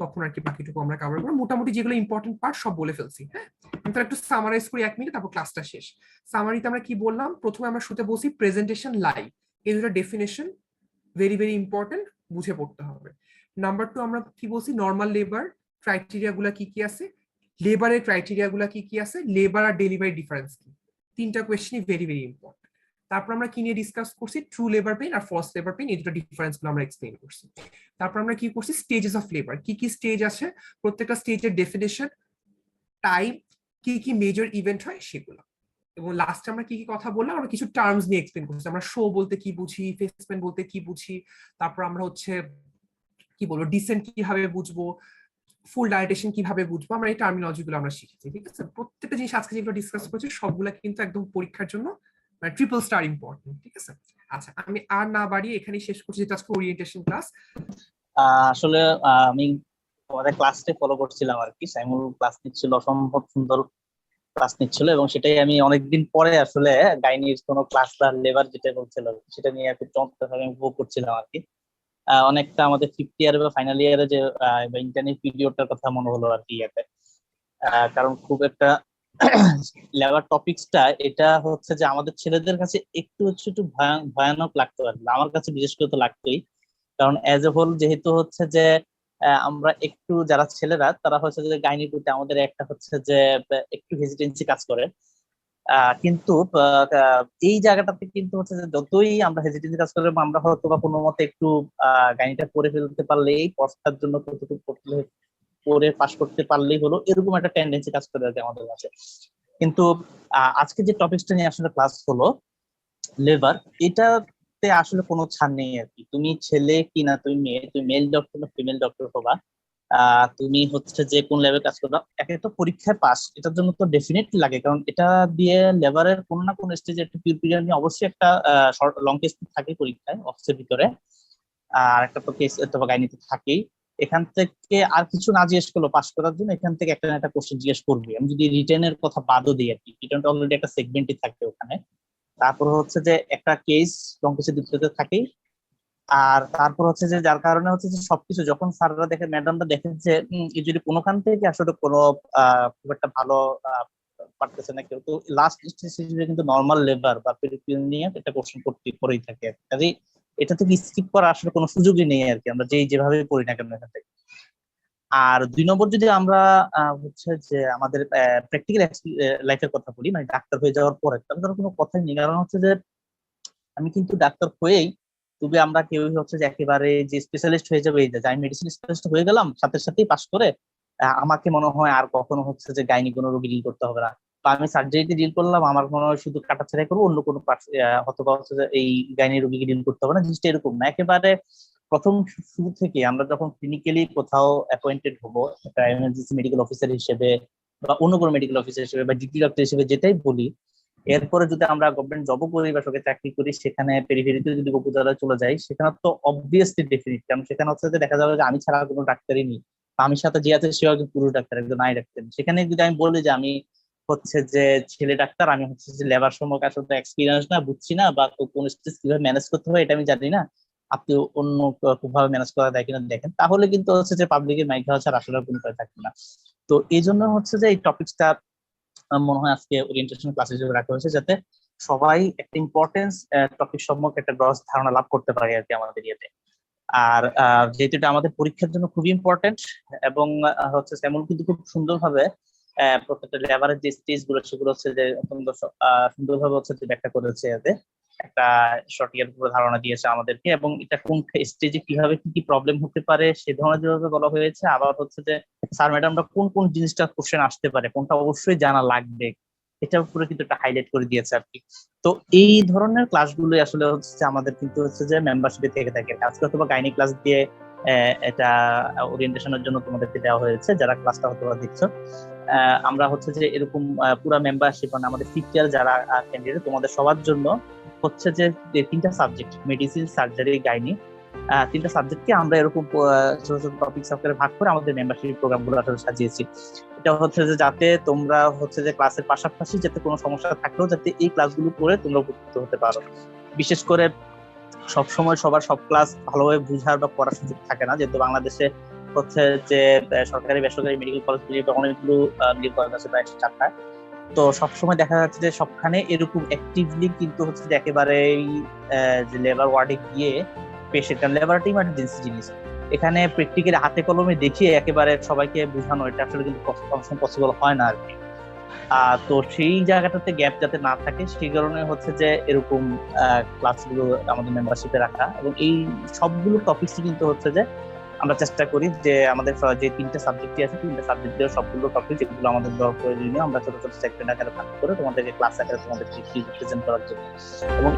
তখন আর কি বাকিটুকু আমরা কভার করবো। মোটামুটি যেগুলো ইম্পর্টেন্ট পার্ট সব বলে ফেলছি, হ্যাঁ? আমি একটু সামারাইজ করি 1 মিনিট, তারপর ক্লাসটা শেষ। সামারিতে আমরা কি বললাম? প্রথমে আমরা শুতে বসি প্রেজেন্টেশন, লাইভ, এই দুটো ডেফিনেশন ভেরি ভেরি ইম্পর্টেন্ট, বুঝে পড়তে হবে। নাম্বার 2 আমরা কি বলছি? নর্মাল লেবার ক্রাইটেরিয়া গুলা কি কি আছে, লেবারের ক্রাইটেরিয়া গুলা কি কি আছে, লেবার আর ডেলিভারি ডিফারেন্স কি, তিনটা কোয়েশ্চেনই ভেরি ভেরি ইম্পর্টেন্ট। তারপর আমরা কি নিয়ে ডিসকাস করছি, ট্রু লেবার পেইন আর ফলস লেবার পেইন, এই দুটো ডিফারেন্স গুলো আমরা এক্সপ্লেন করছি। তারপর আমরা কি করছি, স্টেজেস অফ লেবার, কি কি স্টেজ আছে, প্রত্যেকটা স্টেজের ডেফিনেশন, টাইম, কি কি মেজর ইভেন্ট হয় সেগুলো। এবং লাস্টে আমরা কি কি কথা বললাম, আমরা কিছু টার্মস নিয়ে এক্সপ্লেন করছি, আমরা শো বলতে কি বুঝি, ফেসমেন্ট বলতে কি বুঝি, তারপর আমরা হচ্ছে কি বলবো ডিসেন্ট কিভাবে বুঝবো, ফুল ডায়েটেশন কিভাবে বুঝবো, আমরা এই টার্মিনোলজি গুলো আমরা শিখেছি। ঠিক আছে, প্রত্যেকটা জিনিস আজকে যেগুলো ডিসকাস করেছি সবগুলা কিন্তু একদম পরীক্ষার জন্য ট্রিপল স্টার ইম্পর্টেন্ট। ঠিক আছে, আচ্ছা আমি আর না বাড়িয়ে এখানেই শেষ করছি, যেটা আজকে ওরিয়েন্টেশন ক্লাস। আসলে আমি তোমাদের ক্লাসটা ফলো করছিলাম আর কি, সাইমুল ক্লাস নিচ্ছিল, অসম্ভব সুন্দর ক্লাস নিচ্ছিল, এবং সেটাই আমি অনেকদিন পরে আসলে গাইনির কোনো ক্লাস বা লেবার যেটা বলছিল সেটা নিয়ে খুব চমৎকার ভাবে উপভোগ করছিলাম আর কি। অনেকটা আমাদের ফিফথ ইয়ার বা ফাইনাল ইয়ারে যে ইন্টারনেট পিরিয়ডটার কথা মনে হলো আর কি ইয়াতে। কারণ খুব একটা লেবার টপিকসটা এটা হচ্ছে যে আমাদের ছেলেদের কাছে একটু ভয়ানক লাগতো আর কি, আমার কাছে বিশেষ করে তো লাগতোই। কারণ অ্যাজ এ হোল যেহেতু হচ্ছে যে আমরা একটু যারা ছেলেরা তারা হচ্ছে যে গাইনির প্রতি আমাদের একটা হচ্ছে যে একটু হেজিটেন্সি কাজ করে। কিন্তু এই জায়গাটাতে কিন্তু হচ্ছে যে যতই আমরা হেজিটেন্সি কাজ করে আমরা হয়তো বা কোনো মতে একটু গাইনিটা পড়ে ফেলতে পারলে এই পড়ার জন্য কতটুকু পড়ে পাশ করতে পারলেই হলো, এরকম একটা টেন্ডেন্সি কাজ করে আর কি আমাদের কাছে। কিন্তু আজকে যে টপিকসটা নিয়ে আসলে ক্লাস হলো লেবার, এটাতে আসলে কোনো ছাড় নেই আর কি। তুমি ছেলে কি না তুমি মেয়ে, তুমি মেল ডক্টর না ফিমেল ডক্টর হবা, তুমি হচ্ছে যে কোন লেভেল কাজ করবা, এক একটা পরীক্ষায় পাস এটার জন্য তো ডেফিনেটলি লাগে, কারণ এটা দিয়ে লেবারের কোনো না কোনো স্টেজে একটা পিরিয়ড নিয়ে অবশ্যই একটা লং কেস থাকে পরীক্ষায় অফিসের ভিতরে, আর একটা তো কেস অথবা গাইনিতে থাকেই। এখান থেকে আর কিছু না জিজ্ঞেস করলো পাস করার জন্য, এখান থেকে একটা না একটা কোশ্চেন জিজ্ঞেস করবে। আমি যদি রিটেনের কথা বাদও দিই আর কি, রিটেনটা অলরেডি একটা সেগমেন্টই থাকে ওখানে। তারপর হচ্ছে যে একটা কেস লং কেসের ভিতরে থাকেই। আর তারপর হচ্ছে যে যার কারণে হচ্ছে যে সবকিছু যখন স্যাররা দেখে, ম্যাডামরা দেখেন যে এই যদি কোনোখান থেকে আসলে কোনো খুব একটা ভালো পারতেছে না কেউ, তো লাস্ট স্টেজ হিসেবে কিন্তু নর্মাল লেবার বা পেরিপিল নিয়ে একটা কোশ্চেন করতে করেই থাকে আর কি। কাজেই এটা থেকে স্কিপ করার আসলে কোনো সুযোগই নেই আর কি, আমরা যেভাবে পড়ি না কেন এখান থেকে। আর 2 নম্বর যদি আমরা হচ্ছে যে আমাদের প্র্যাকটিক্যাল লাইফের কথা বলি, মানে ডাক্তার হয়ে যাওয়ার পরে, তাহলে কোনো কথাই নেই। কারণ হচ্ছে যে আমি কিন্তু ডাক্তার হয়েই, তবে আমরা কেউ হচ্ছে যে একেবারে যে স্পেশালিস্ট হয়ে যাবে এই যে আমি মেডিসিন স্পেশালিস্ট হয়ে গেলাম সাথে সাথেই পাস করে, আমাকে মনে হয় আর কখনো হচ্ছে যে গাইনি কোনো রোগী ডিল করতে হবে না, বা আমি সার্জারিতে ডিল করলাম আমার মনে হয় শুধু কাটা ছাড়াই করবো, অন্য কোনো অথবা হচ্ছে যে এই গাইনি রোগীকে ডিল করতে হবে না। জিনিসটা এরকম না, একেবারে প্রথম শুরু থেকে আমরা যখন ক্লিনিক্যালি কোথাও অ্যাপয়েন্টেড হবো একটা এমার্জেন্সি মেডিকেল অফিসার হিসেবে বা অন্য কোনো মেডিকেল অফিসার হিসেবে বা ডিউটি ডক্টর হিসেবে যেটাই বলি, এরপরে যদি আমরা গভর্নমেন্ট জবও করি বা সরকারি চাকরি করি, সেখানে পেরিফেরিতে যদি উপজেলায় চলে যাই, সেখানে তো অবভিয়াসলি ডেফিনিট, কারণ সেখানে হচ্ছে যে দেখা যাবে যে আমি ছাড়া কোনো ডাক্তারই নেই, আমি সাথে যে আছে সেও একজন পুরুষ ডাক্তার, একজন নারী ডাক্তার। সেখানে যদি আমি বলি যে আমি হচ্ছে যে ছেলে ডাক্তার, আমি হচ্ছে যে লেবার সম্পর্কে আসলে এক্সপিরিয়েন্স না, বুঝছি না, বা কোন স্টেজ কিভাবে ম্যানেজ করতে হয় এটা আমি জানি না, আপনি অন্য ভাবে ম্যানেজ করা যায় কিনা দেখেন, তাহলে কিন্তু হচ্ছে যে পাবলিকের মাইক খাওয়া ছাড়া আসলে কোনো উপায় থাকবে না। তো এই জন্য হচ্ছে যে এই টপিকটা মনে হয় আজকে ওরিয়েন্টেশন ক্লাস হিসেবে রাখা হয়েছে, যাতে সবাই একটা ইম্পর্টেন্স টপিক সম্পর্কে একটা গ্রস ধারণা লাভ করতে পারে আর কি আমাদের ইয়েতে। আর যেহেতু এটা আমাদের পরীক্ষার জন্য খুবই ইম্পর্টেন্ট, এবং হচ্ছে তেমন কিন্তু খুব সুন্দরভাবে প্রত্যেকটা লেবারের যে স্টেজ গুলো সেগুলো হচ্ছে যে অত্যন্ত সুন্দরভাবে হচ্ছে যে ব্যাখ্যা করেছে, এতে একটা শর্ট ইয়ার পুরো ধারণা দিয়েছে আমাদেরকে, এবং এটা কোন স্টেজে কিভাবে কি কি প্রবলেম হতে পারে সে ধরনের যেভাবে বলা হয়েছে, আবার হচ্ছে যে স্যার ম্যাডামরা কোন কোন জিনিসটা কোশ্চেন আসতে পারে কোনটা অবশ্যই জানা লাগবে এটার উপরে কিন্তু একটা হাইলাইট করে দিয়েছে আর কি। তো এই ধরনের ক্লাসগুলো আসলে হচ্ছে আমাদের কিন্তু হচ্ছে যে মেম্বারশিপে থেকে থাকে, আজকে হয়তো গাইনি ক্লাস দিয়ে এটা ওরিয়েন্টেশনের জন্য তোমাদেরকে দেওয়া হয়েছে যারা ক্লাসটা হয়তো দেখছো। আমরা হচ্ছে যে এরকম পুরা মেম্বারশিপ মানে আমাদের ফিফথ ইয়ার যারা ক্যান্ডিডেট তোমাদের সবার জন্য হচ্ছে যে 3টা সাবজেক্ট মেডিসিন, সার্জারি, গাইনি, 3টা সাবজেক্টকে আমরা এরকম ছোট ছোট টপিক আকারে ভাগ করে আমাদের মেম্বারশিপ প্রোগ্রাম গুলো আসলে সাজিয়েছি। এটা হচ্ছে যে যাতে তোমরা হচ্ছে যে ক্লাসের পাশাপাশি যাতে কোনো সমস্যা থাকলেও যাতে এই ক্লাসগুলো করে তোমরা উপকৃত হতে পারো। বিশেষ করে সবসময় সবার সব ক্লাস ভালোভাবে বুঝার বা পড়ার সুযোগ থাকে না, যেহেতু বাংলাদেশে হচ্ছে যে সরকারি বেসরকারি মেডিকেল কলেজ অনেকগুলো মেডিকেল কলেজ আছে, প্রায় 4টা। তো সবসময় দেখা যাচ্ছে যে সবখানে এরকম অ্যাক্টিভলি কিন্তু হচ্ছে যে একেবারেই যে লেবার ওয়ার্ডে গিয়ে পেশেন্ট, কারণ লেবারটা ইমার্জেন্সি জিনিস, এখানে প্র্যাকটিক্যালি হাতে কলমে দেখিয়ে একেবারে সবাইকে বোঝানো এটা আসলে কিন্তু পসিবল হয় না আর কি। তো সেই জায়গাটাতে গ্যাপ যাতে না থাকে সেই কারণে হচ্ছে যে এরকম ক্লাসগুলো আমাদের মেম্বারশিপে রাখা, এবং এই সবগুলো টপিকসই কিন্তু হচ্ছে যে আমরা চেষ্টা করি যে আমাদের যে 3টা সাবজেক্টই আছে 3টা সাবজেক্টের সবগুলো টপিক যেগুলো আমাদের প্রয়োজনীয় আমরা ছোট ছোট সেগমেন্ট আকারে ভাগ করে তোমাদেরকে ক্লাস আকারে তোমাদেরকে প্রেজেন্ট করার জন্য। এবং